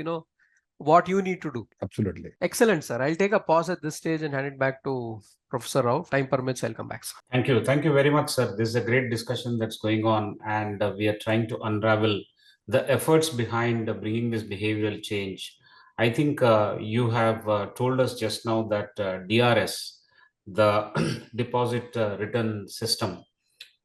what you need to do. Absolutely. Excellent, sir. I'll take a pause at this stage and hand it back to Professor Rao. Time permits, I'll come back, sir. Thank you. Thank you very much, sir. This is a great discussion that's going on, and we are trying to unravel the efforts behind bringing this behavioral change. I think you have told us just now that DRS, the deposit return system,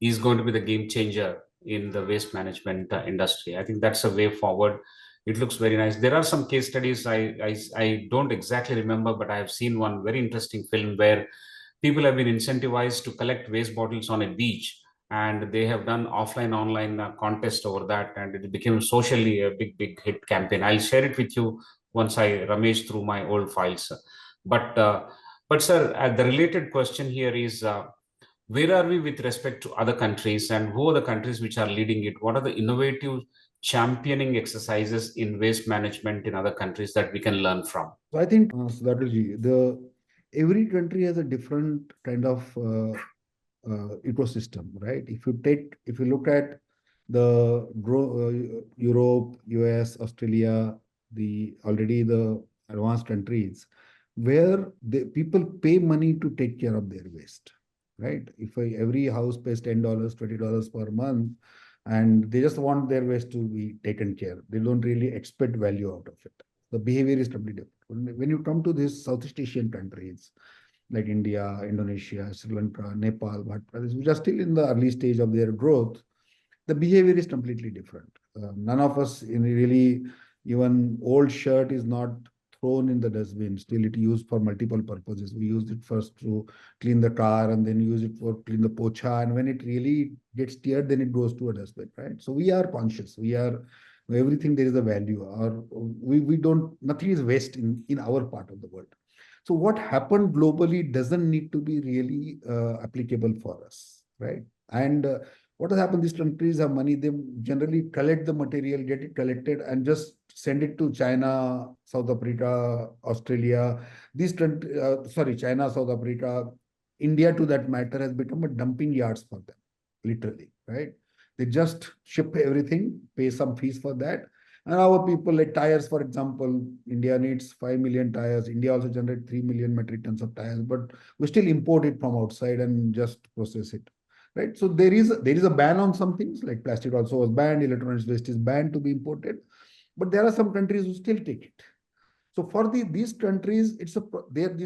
is going to be the game changer in the waste management industry. I think that's a way forward. It looks very nice. There are some case studies. I don't exactly remember, but I have seen one very interesting film where people have been incentivized to collect waste bottles on a beach, and they have done offline online contest over that, and it became socially a big hit campaign. I'll share it with you once I rummage through my old files. But uh, but sir, the related question here is, where are we with respect to other countries, and who are the countries which are leading it? What are the innovative championing exercises in waste management in other countries that we can learn from? So I think, Sudhakar, every country has a different kind of ecosystem, right? If you look at Europe, US, Australia, the advanced countries, where people pay money to take care of their waste, right? If every house pays $10, $20 per month, and they just want their waste to be taken care, they don't really expect value out of it. The behavior is completely different. When you come to these Southeast Asian countries, like India, Indonesia, Sri Lanka, Nepal, which are still in the early stage of their growth, the behavior is completely different. None of us really, even old shirt is not thrown in the dustbin. Still, it used for multiple purposes. We use it first to clean the car, and then use it for clean the pocha. And when it really gets teared, then it goes to a dustbin, right? So we are conscious. We are everything there is a value. Or we don't, nothing is waste in our part of the world. So what happened globally doesn't need to be really applicable for us, right? And what has happened, these countries have money, they generally collect the material, get it collected, and just send it to China, South Africa, Australia. China, South Africa, India, to that matter, has become a dumping yards for them, literally, right? They just ship everything, pay some fees for that. And our people, like tires, for example, India needs 5 million tires. India also generates 3 million metric tons of tires, but we still import it from outside and just process it, right? So there is a ban on some things, like plastic also was banned, electronics waste is banned to be imported, but there are some countries who still take it. So for these countries, it's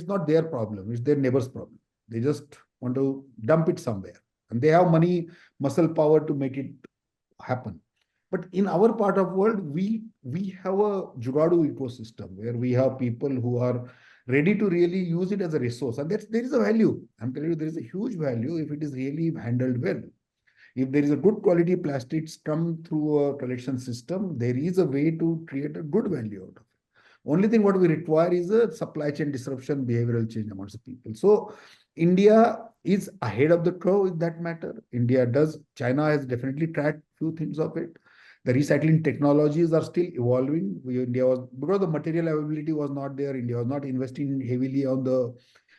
not their problem, it's their neighbor's problem. They just want to dump it somewhere, and they have money, muscle power to make it happen. But in our part of world, we have a jugadu ecosystem where we have people who are ready to really use it as a resource, and there is a value. I'm telling you, there is a huge value if it is really handled well. If there is a good quality plastics come through a collection system, there is a way to create a good value out of it. Only thing what we require is a supply chain disruption, behavioral change amongst the people. So India is ahead of the curve in that matter. China has definitely tracked few things of it. The recycling technologies are still evolving. Because the material availability was not there, India was not investing heavily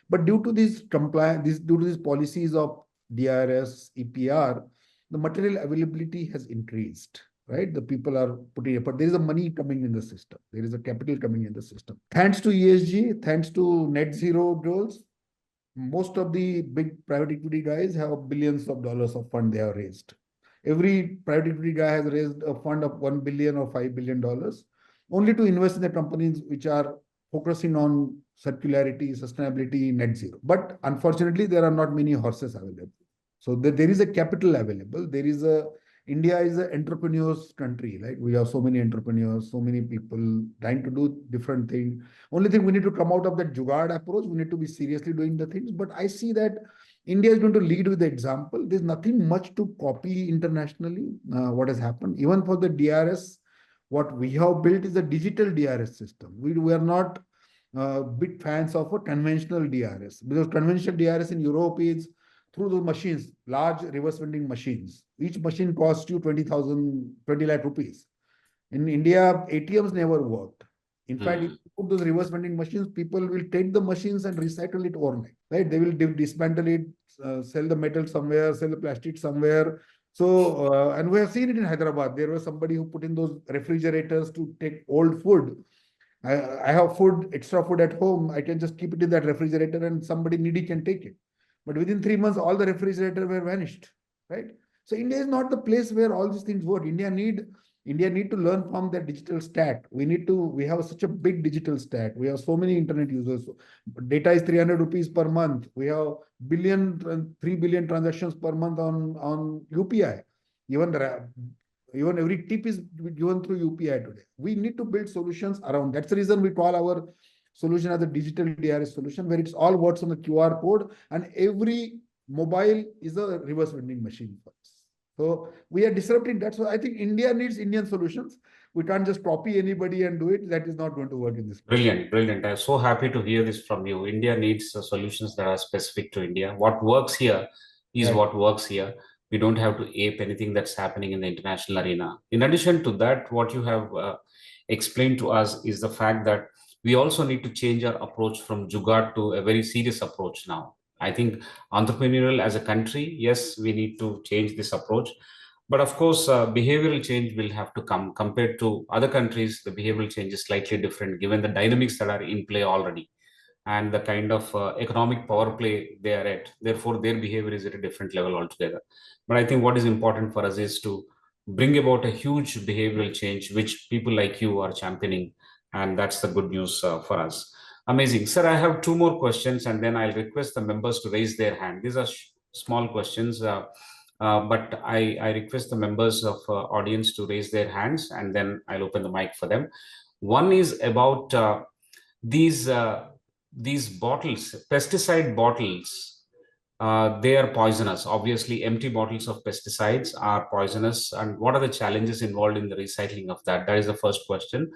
but due to due to these policies of DRS, EPR, the material availability has increased, right? The people are putting effort. There is a money coming in the system. There is a capital coming in the system. Thanks to ESG, thanks to net zero goals, most of the big private equity guys have billions of dollars of fund they have raised. Every private equity guy has raised a fund of $1 billion or $5 billion only to invest in the companies which are focusing on circularity, sustainability, net zero. But unfortunately, there are not many horses available. So there is a capital available. India is an entrepreneur's country, right? We have so many entrepreneurs, so many people trying to do different things. Only thing, we need to come out of that jugaad approach. We need to be seriously doing the things. But I see that India is going to lead with the example. There's nothing much to copy internationally, what has happened. Even for the DRS, what we have built is a digital DRS system. We are not big fans of a conventional DRS, because conventional DRS in Europe is through those machines, large reverse vending machines. Each machine costs you 20 lakh rupees. In India, ATMs never worked. In fact, if you put those reverse vending machines, people will take the machines and recycle it overnight, right? They will dismantle it, sell the metal somewhere, sell the plastic somewhere. So, and we have seen it in Hyderabad. There was somebody who put in those refrigerators to take old food. I have extra food at home. I can just keep it in that refrigerator and somebody needy can take it. But within 3 months, all the refrigerators were vanished, right? So India is not the place where all these things work. India need India need to learn from their digital stack. We have such a big digital stack. We have so many internet users. Data is 300 rupees per month. We have 3 billion transactions per month on UPI. Even every tip is given through UPI today. We need to build solutions around. That's the reason we call our solution as a digital DRS solution, where it's all works on the QR code, and every mobile is a reverse vending machine for us. So we are disrupting. That's why I think India needs Indian solutions. We can't just copy anybody and do it. That is not going to work in this. Brilliant, brilliant. I'm so happy to hear this from you. India needs solutions that are specific to India. What works here is Right. what works here. We don't have to ape anything that's happening in the international arena. In addition to that, what you have explained to us is the fact that we also need to change our approach from jugaad to a very serious approach now. I think entrepreneurial as a country, yes, we need to change this approach. But of course, behavioral change will have to come. Compared to other countries, the behavioral change is slightly different given the dynamics that are in play already and the kind of economic power play they are at. Therefore, their behavior is at a different level altogether. But I think what is important for us is to bring about a huge behavioral change, which people like you are championing. And that's the good news for us. Amazing. Sir, I have two more questions, and then I'll request the members to raise their hand. These are small questions. But I request the members of audience to raise their hands, and then I'll open the mic for them. One is about these bottles, pesticide bottles. They are poisonous. Obviously, empty bottles of pesticides are poisonous. And what are the challenges involved in the recycling of that? That is the first question.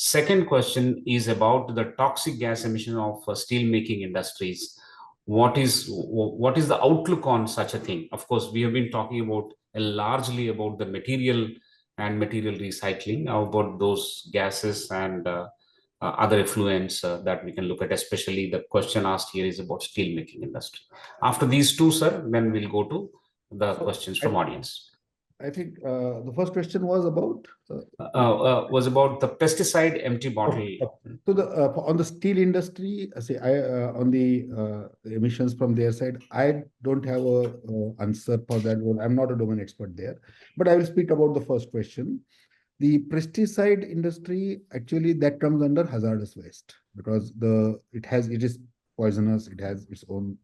Second question is about the toxic gas emission of steel making industries. What is the outlook on such a thing? Of course, we have been talking about largely about the material and material recycling, about those gases and other effluents that we can look at. Especially the question asked here is about steel making industry. After these two, sir, then we'll go to the questions from audience. I think the first question was about the pesticide empty bottle. So on the steel industry, on the emissions from their side, I don't have a answer for that one. I'm not a domain expert there, but I will speak about the first question. The pesticide industry, actually, that comes under hazardous waste because it is poisonous. It has its own.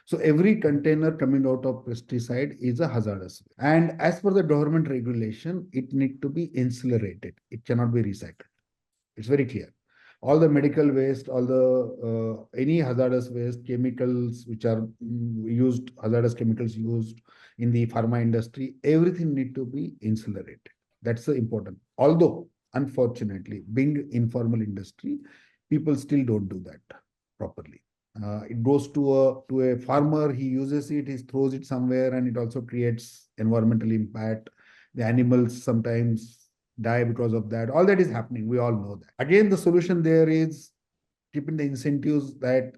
So every container coming out of pesticide is a hazardous. And as per the government regulation, it needs to be incinerated. It cannot be recycled. It's very clear. All the medical waste, all the any hazardous waste, chemicals which are used, hazardous chemicals used in the pharma industry, everything need to be incinerated. That's the important. Although, unfortunately, being informal industry, people still don't do that properly. It goes to a farmer, he uses it, he throws it somewhere, and it also creates environmental impact. The animals sometimes die because of that. All that is happening. We all know that. Again, the solution there is keeping the incentives that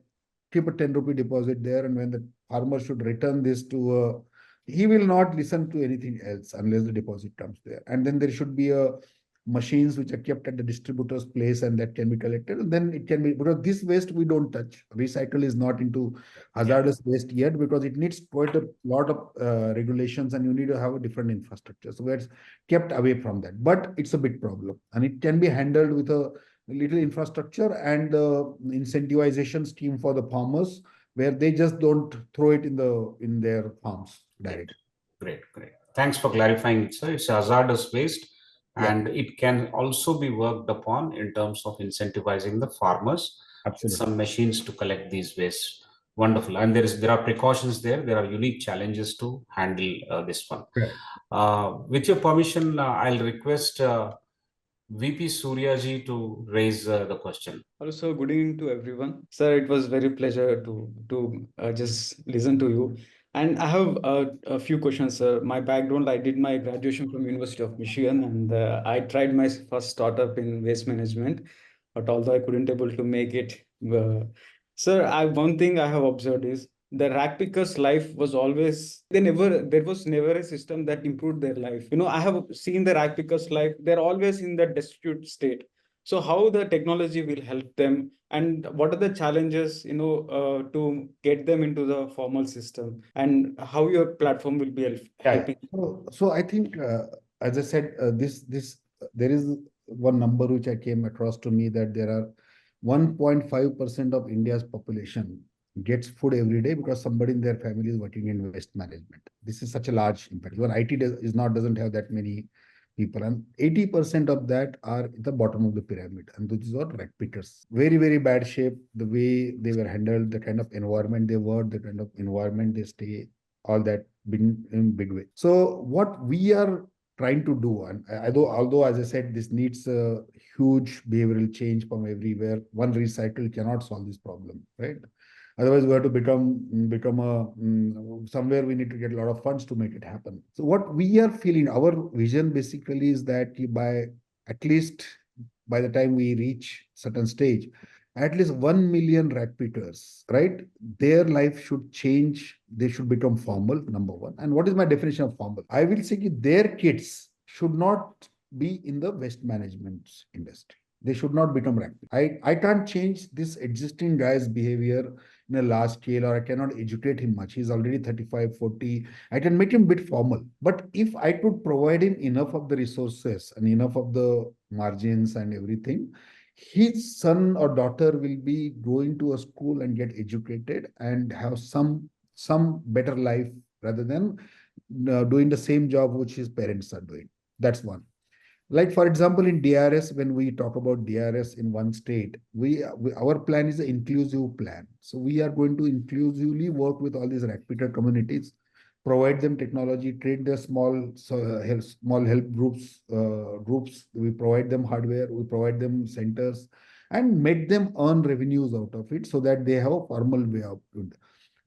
keep a 10 rupee deposit there, and when the farmer should return this to he will not listen to anything else unless the deposit comes there. And then there should be machines which are kept at the distributor's place and that can be collected. And then it can be, because this waste we don't touch. Recycle is not into hazardous waste yet because it needs quite a lot of regulations and you need to have a different infrastructure. So it's kept away from that. But it's a big problem and it can be handled with a little infrastructure and incentivization scheme for the farmers where they just don't throw it in their farms directly. Great. Thanks for clarifying it, sir. It's hazardous waste. Yeah. And it can also be worked upon in terms of incentivizing the farmers. Absolutely. Some machines to collect these wastes. Wonderful. And there are precautions there. There are unique challenges to handle this one. Right. With your permission, I'll request VP Suryaji to raise the question. Hello, sir. Good evening to everyone. Sir, it was very pleasure to just listen to you. And I have a few questions, sir. My background, I did my graduation from University of Michigan, and I tried my first startup in waste management, but although I couldn't able to make it, sir, one thing I have observed is the rag pickers' life was always there was never a system that improved their life. I have seen the rag pickers' life; they're always in the destitute state. So how the technology will help them, and what are the challenges, to get them into the formal system, and how your platform will be helping? So I think, as I said, this there is one number which I came across to me, that there are 1.5% of India's population gets food every day because somebody in their family is working in waste management. This is such a large impact. Even IT doesn't have that many people, and 80% of that are at the bottom of the pyramid, and those are rat pickers. Very, very bad shape. The way they were handled, the kind of environment they were, the kind of environment they stay, all that been in big way. So what we are trying to do, and although as I said, this needs a huge behavioral change from everywhere. One recycle cannot solve this problem, right? Otherwise, we have to become somewhere we need to get a lot of funds to make it happen. So what we are feeling, our vision basically is that by at least by the time we reach certain stage, at least 1 million rat pickers, right? Their life should change. They should become formal, number one. And what is my definition of formal? I will say their kids should not be in the waste management industry. They should not become rat pickers. I can't change this existing guy's behavior in a large scale, or I cannot educate him much. He's already 35, 40. I can make him a bit formal. But if I could provide him enough of the resources and enough of the margins and everything, his son or daughter will be going to a school and get educated and have some better life rather than doing the same job which his parents are doing. That's one. Like, for example, in DRS, when we talk about DRS in one state, our plan is an inclusive plan. So we are going to inclusively work with all these rat picker communities, provide them technology, train their small help groups. We provide them hardware, we provide them centers, and make them earn revenues out of it so that they have a formal way of doing it.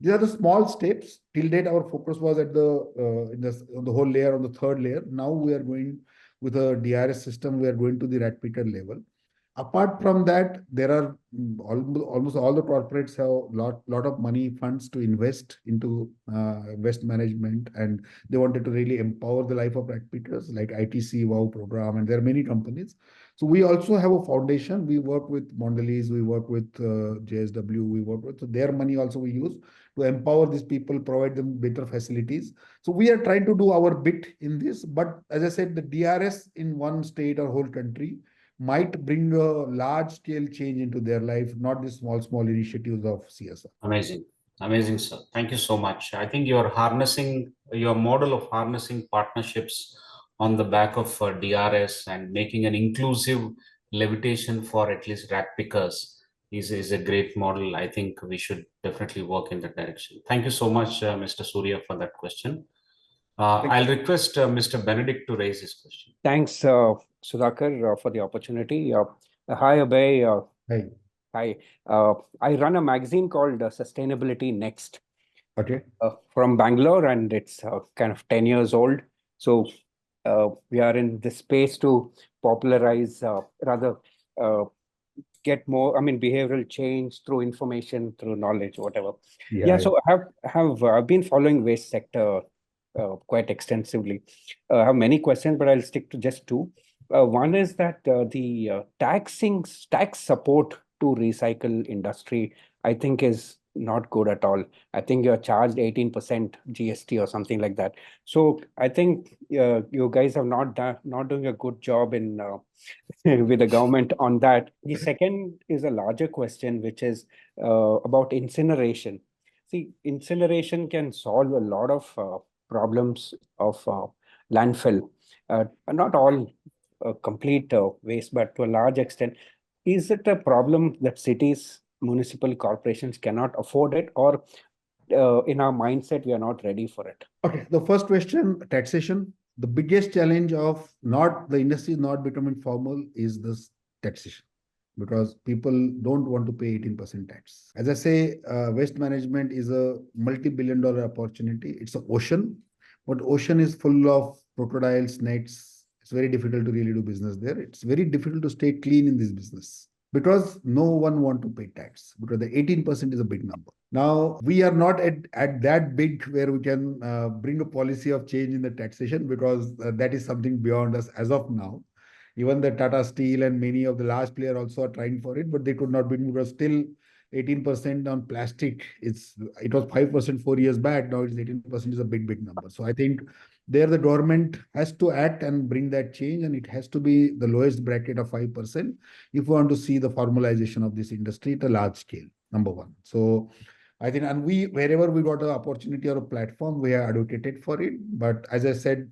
These are the small steps. Till date, our focus was at on the whole layer, on the third layer. Now we are going with a DRS system. We are going to the rat picker level. Apart from that, there are almost all the corporates have lot of money funds to invest into waste management, and they wanted to really empower the life of rat pickers, like ITC WOW program, and there are many companies. So we also have a foundation. We work with Mondelez, we work with JSW, we work with, so their money also we use to empower these people, provide them better facilities. So we are trying to do our bit in this. But as I said, the DRS in one state or whole country might bring a large scale change into their life, not the small initiatives of CSR. Amazing. Amazing, sir. Thank you so much. I think your model of harnessing partnerships on the back of DRS and making an inclusive levitation for at least rat pickers is a great model. I think we should definitely work in that direction. Thank you so much, Mr. Surya, for that question. I'll request Mr. Benedict to raise his question. Thanks, Sudhakar, for the opportunity. Hi, Abhay. Hey. Hi. I run a magazine called Sustainability Next. Okay. From Bangalore, and it's kind of 10 years old. So we are in this space to popularize, get more, behavioral change through information, through knowledge, whatever. Yeah, so I've been following waste sector quite extensively. I have many questions, but I'll stick to just two. One is that the tax support to recycle industry, I think, is not good at all. I think you're charged 18% GST or something like that. So I think you guys are not doing a good job in with the government on that. The second is a larger question, which is about incineration. See, incineration can solve a lot of problems of landfill. Not all complete waste, but to a large extent. Is it a problem that cities, municipal corporations cannot afford it, or in our mindset, we are not ready for it? Okay, the first question, taxation. The biggest challenge of the industry not becoming formal is this taxation, because people don't want to pay 18% tax. As I say, waste management is a multi-billion-dollar opportunity. It's an ocean, but ocean is full of crocodiles, snakes. It's very difficult to really do business there. It's very difficult to stay clean in this business because no one wants to pay tax, because the 18% is a big number. Now, we are not at that big where we can bring a policy of change in the taxation, because that is something beyond us as of now. Even the Tata Steel and many of the large players also are trying for it, but they could not bring, because still 18% on plastic. It was 5% 4 years back. Now it's 18% is a big number. So I think there the government has to act and bring that change, and it has to be the lowest bracket of 5% if we want to see the formalization of this industry at a large scale, number one. So I think, and wherever we got an opportunity or a platform, we are advocated for it. But as I said,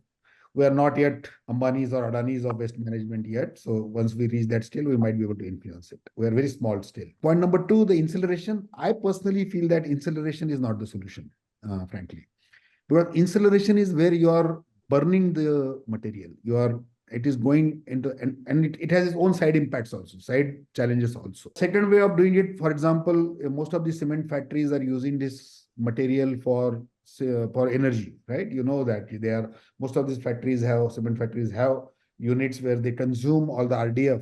we are not yet Ambani's or Adani's of waste management yet. So once we reach that scale, we might be able to influence it. We are very small still. Point number two, the incineration. I personally feel that incineration is not the solution, frankly. Because incineration is where you are burning the material. It is going into, and it has its own side impacts also, side challenges also. Second way of doing it, for example, most of the cement factories are using this material for energy, right? You know that most of these cement factories have units where they consume all the RDF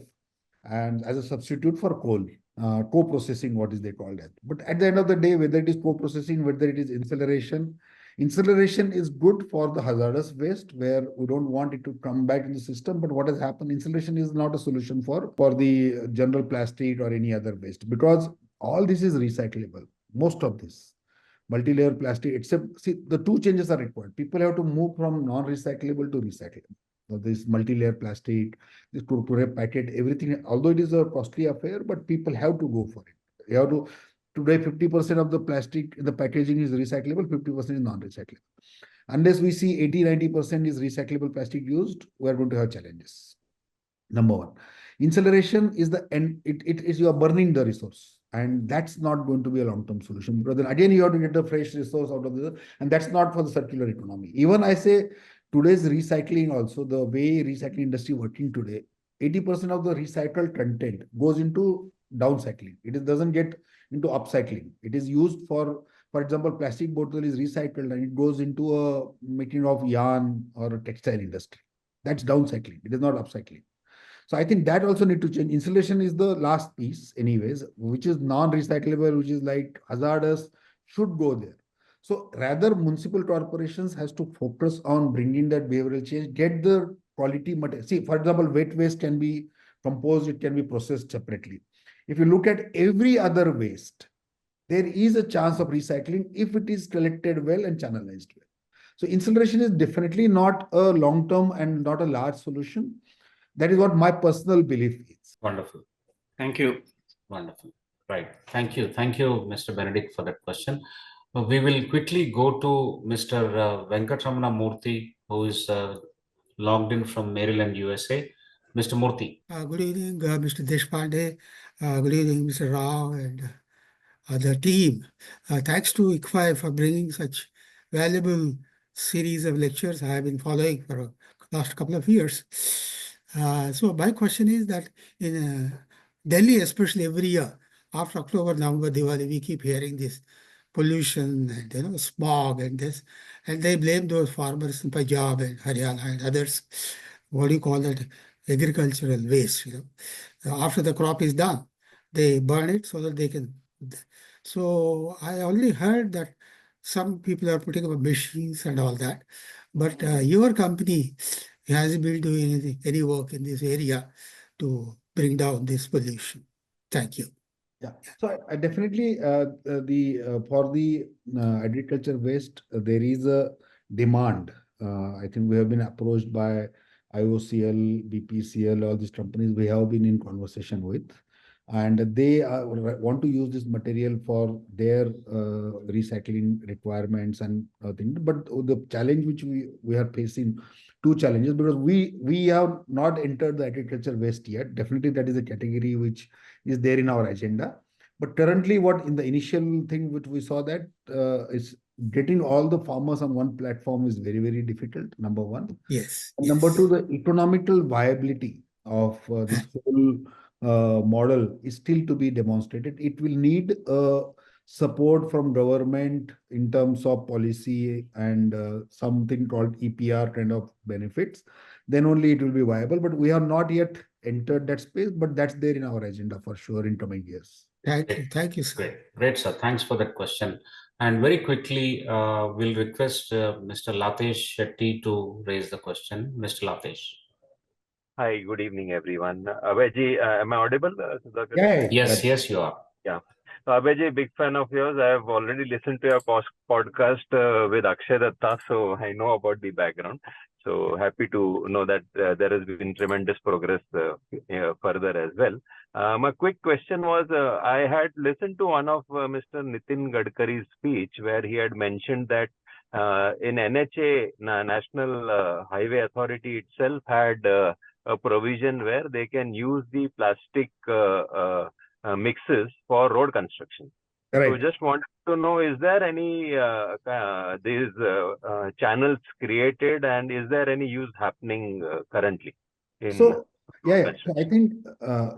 and as a substitute for coal, co-processing, what is they call that. But at the end of the day, whether it is co-processing, whether it is incineration is good for the hazardous waste where we don't want it to come back in the system. But what has happened, incineration is not a solution for the general plastic or any other waste, because all this is recyclable. Most of this multi-layer plastic, except, see, the two changes are required. People have to move from non-recyclable to recyclable. So this multi-layer plastic, this kurkure packet, everything, although it is a costly affair, but people have to go for it. You have to. Today, 50% of the plastic in the packaging is recyclable, 50% is non-recyclable. Unless we see 80-90% is recyclable plastic used, we are going to have challenges. Number one. Incineration is the end. It is you are burning the resource. And that's not going to be a long-term solution, because then again you have to get the fresh resource out of this, and that's not for the circular economy. Even I say today's recycling also, the way recycling industry working today, 80% of the recycled content goes into downcycling. It doesn't get into upcycling. It is used for example, plastic bottle is recycled and it goes into a making of yarn or a textile industry. That's downcycling. It is not upcycling. So I think that also need to change. Insulation is the last piece anyways, which is non-recyclable, which is like hazardous, should go there. So rather municipal corporations has to focus on bringing that behavioral change, get the quality material. See, for example, wet waste can be composed, it can be processed separately. If you look at every other waste, there is a chance of recycling if it is collected well and channelized well. So incineration is definitely not a long-term and not a large solution. That is what my personal belief is. Wonderful. Thank you. Wonderful. Right. Thank you. Thank you, Mr. Benedict, for that question. We will quickly go to Mr. Venkatramana Murthy, who is logged in from Maryland, USA. Mr. Murthy. Good evening, Mr. Deshpande. Good evening, Mr. Rao and the team. Thanks to ICFAI for bringing such valuable series of lectures I have been following for the last couple of years. So my question is that in Delhi, especially every year, after October, November, Diwali, we keep hearing this pollution and smog and this, and they blame those farmers in Punjab and Haryana and others. What do you call that? Agricultural waste. After the crop is done, they burn it so that they can. So I only heard that some people are putting up machines and all that, but your company hasn't been doing any work in this area to bring down this pollution. Thank you. Yeah, so I definitely for the agriculture waste, there is a demand. I think we have been approached by IOCL, BPCL, all these companies we have been in conversation with, and they want to use this material for their recycling requirements and things. But the challenge which we are facing, two challenges, because we have not entered the agriculture waste yet. Definitely that is a category which is there in our agenda. But currently what in the initial thing which we saw that is getting all the farmers on one platform is very, very difficult, number one. Yes. And number two, the economical viability of this whole model is still to be demonstrated. It will need support from government in terms of policy and something called EPR kind of benefits. Then only it will be viable. But we have not yet entered that space, but that's there in our agenda for sure in coming years. Thank you, sir. Great, sir. Thanks for that question. And very quickly, we'll request Mr. Latesh Shetty to raise the question. Mr. Latesh. Hi, good evening, everyone. Abhay ji, am I audible? Yeah. Yes, you are. Yeah. So Abhay, big fan of yours. I have already listened to your podcast with Akshay Datta, so I know about the background. So happy to know that there has been tremendous progress further as well. My quick question was, I had listened to one of Mr. Nitin Gadkari's speech where he had mentioned that in NHA, National Highway Authority itself had a provision where they can use the plastic mixes for road construction. Correct. So just wanted to know, is there any these channels created, and is there any use happening currently? So I think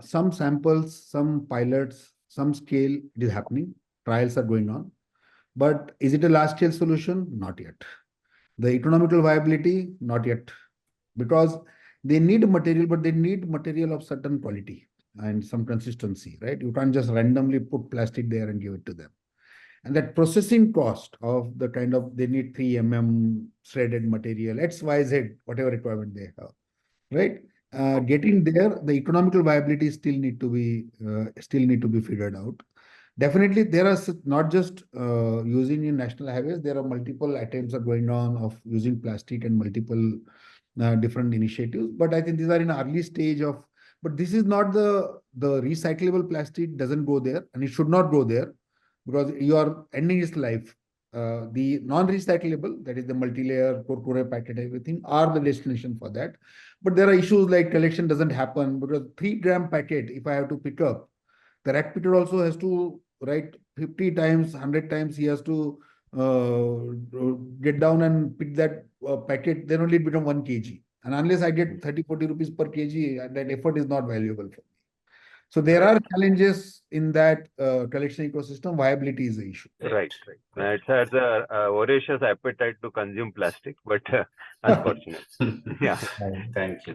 some samples, some pilots, some scale it is happening. Trials are going on. But is it a large scale solution? Not yet. The economical viability? Not yet. Because they need material, but they need material of certain quality and some consistency, right? You can't just randomly put plastic there and give it to them. And that processing cost of the kind of, they need 3 mm shredded material, X, Y, Z, whatever requirement they have, right? Getting there, the economical viability still need to be figured out. Definitely, there are not just using in national highways. There are multiple attempts are going on of using plastic and multiple different initiatives. But I think these are in early stage of. But this is not the recyclable plastic doesn't go there, and it should not go there, because you are ending its life. The non-recyclable, that is the multi-layer, kurkure packet, everything, are the destination for that. But there are issues like collection doesn't happen, because 3-gram packet, if I have to pick up, the rat picker also has to write 50 times, 100 times, he has to get down and pick that packet, then only it become 1 kg. And unless I get 30-40 rupees per kg, that effort is not valuable for me. So there are challenges in that collection ecosystem. Viability is the issue. Right. It has a voracious appetite to consume plastic, but unfortunate. Yeah. Thank you.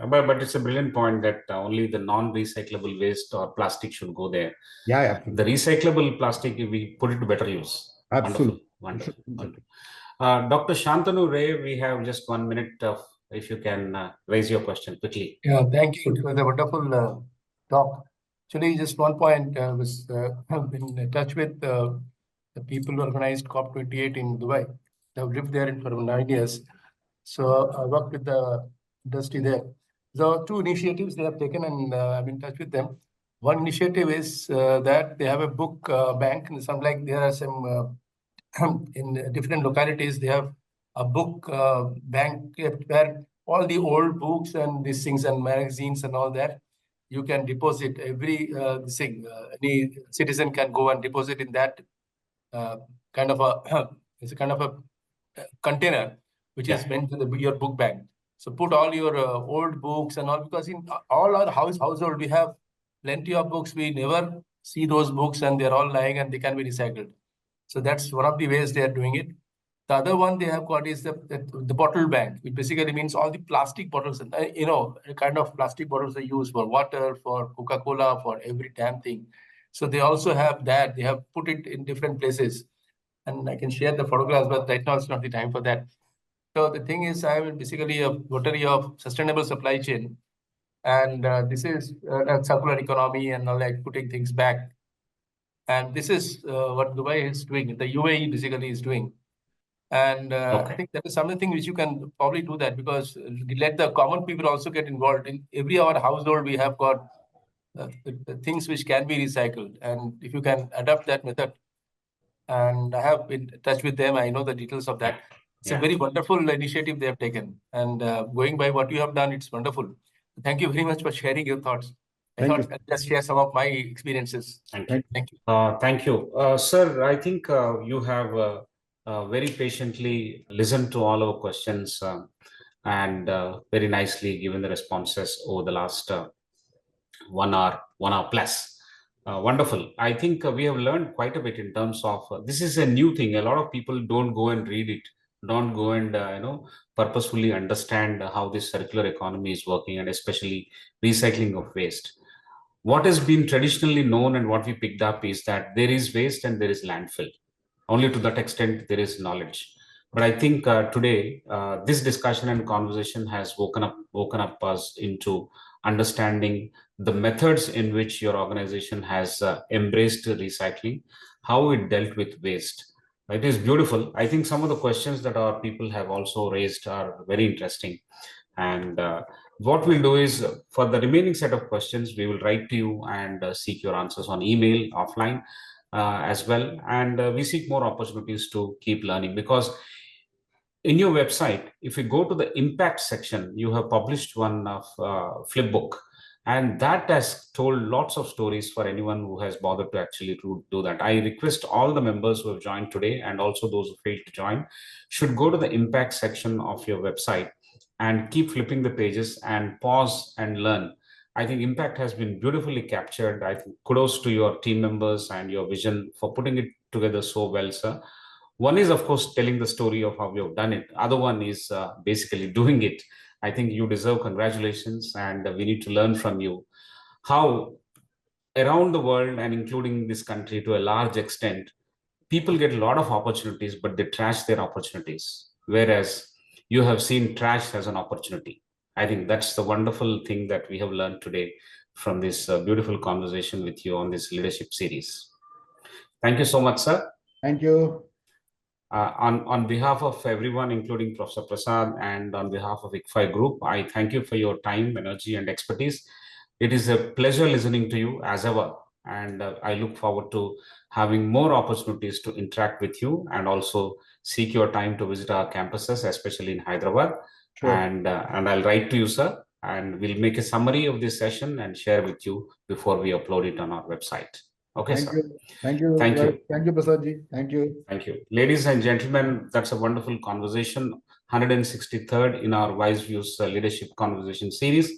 But it's a brilliant point that only the non-recyclable waste or plastic should go there. Yeah. The recyclable plastic, we put it to better use. Absolutely. Wonderful. Dr. Shantanu Ray, we have just 1 minute if you can raise your question quickly. Yeah, thank you. It was a wonderful talk. Actually, just one point was I've been in touch with the people who organized COP28 in Dubai. I've lived there for 9 years. So I worked with the industry there. So 2 initiatives they have taken, and I'm in touch with them. One initiative is that they have a book bank, and some like there are some in different localities they have a book bank where all the old books and these things and magazines and all that you can deposit every any citizen can go and deposit in that kind of a it's a kind of a container which is meant to your book bank. So put all your old books and all, because in all our household we have plenty of books. We never see those books and they're all lying and they can be recycled. So that's one of the ways they are doing it. The other one they have got is the bottle bank, which basically means all the plastic bottles, kind of plastic bottles are used for water, for Coca-Cola, for every damn thing. So they also have that. They have put it in different places. And I can share the photographs, but right now it's not the time for that. So the thing is, I am basically a votary of sustainable supply chain. And this is a circular economy and all, like putting things back. And this is what Dubai is doing, the UAE basically is doing. And I think that is something which you can probably do that, because let the common people also get involved. In every our household, we have got the things which can be recycled. And if you can adopt that method, and I have been in touch with them, I know the details of that. It's a very wonderful initiative they have taken. And going by what you have done, it's wonderful. Thank you very much for sharing your thoughts. I thought I'd just share some of my experiences. Thank you. Thank you. Sir, I think you have very patiently listened to all our questions and very nicely given the responses over the last 1 hour plus. Wonderful. I think we have learned quite a bit in terms of this is a new thing. A lot of people don't go and read it, don't go and purposefully understand how this circular economy is working, and especially recycling of waste. What has been traditionally known and what we picked up is that there is waste and there is landfill. Only to that extent there is knowledge. But I think today, this discussion and conversation has woken up us into understanding the methods in which your organization has embraced recycling, how it dealt with waste. It is beautiful. I think some of the questions that our people have also raised are very interesting. And what we'll do is for the remaining set of questions, we will write to you and seek your answers on email, offline as well. And we seek more opportunities to keep learning, because in your website, if you go to the impact section, you have published one of flip book, and that has told lots of stories for anyone who has bothered to actually do that. I request all the members who have joined today and also those who failed to join should go to the impact section of your website and keep flipping the pages and pause and learn. I think impact has been beautifully captured. I think kudos to your team members and your vision for putting it together so well, sir. One is, of course, telling the story of how you've done it. Other one is basically doing it. I think you deserve congratulations, and we need to learn from you how around the world and including this country to a large extent, people get a lot of opportunities, but they trash their opportunities. Whereas you have seen trash as an opportunity. I think that's the wonderful thing that we have learned today from this beautiful conversation with you on this leadership series. Thank you so much, sir. Thank you. On behalf of everyone, including Professor Prasad, and on behalf of ICFAI Group, I thank you for your time, energy, and expertise. It is a pleasure listening to you as ever, and I look forward to having more opportunities to interact with you and also seek your time to visit our campuses, especially in Hyderabad. Sure. And I'll write to you, sir, and we'll make a summary of this session and share with you before we upload it on our website. Okay, Thank sir. you. Thank you. Thank you. Thank you, Prasad ji. Thank you. Thank you. Ladies and gentlemen, that's a wonderful conversation. 163rd in our WiseViews Leadership Conversation Series.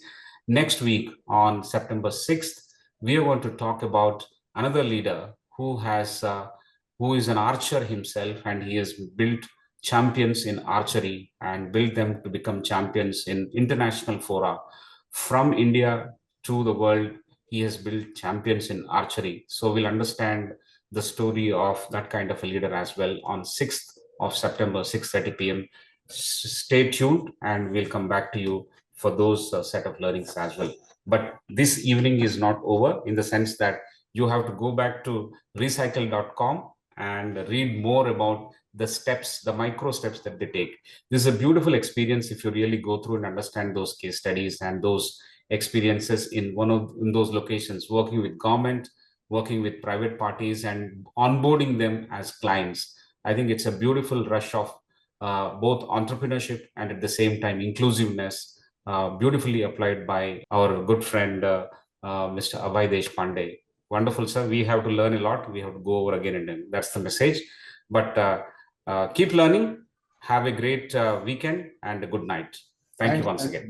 Next week on September 6th, we are going to talk about another leader who is an archer himself, and he has built champions in archery and built them to become champions in international fora. From India to the world, he has built champions in archery. So we'll understand the story of that kind of a leader as well on 6th of September, 6:30 p.m. Stay tuned, and we'll come back to you for those set of learnings as well. But this evening is not over, in the sense that you have to go back to recykal.com and read more about the steps, the micro steps that they take. This is a beautiful experience if you really go through and understand those case studies and those experiences in those locations, working with government, working with private parties, and onboarding them as clients. I think it's a beautiful rush of both entrepreneurship and at the same time inclusiveness, beautifully applied by our good friend, Mr. Abhay Deshpande. Wonderful, sir. We have to learn a lot. We have to go over again and again. That's the message. But keep learning. Have a great weekend and a good night. Thank you once again.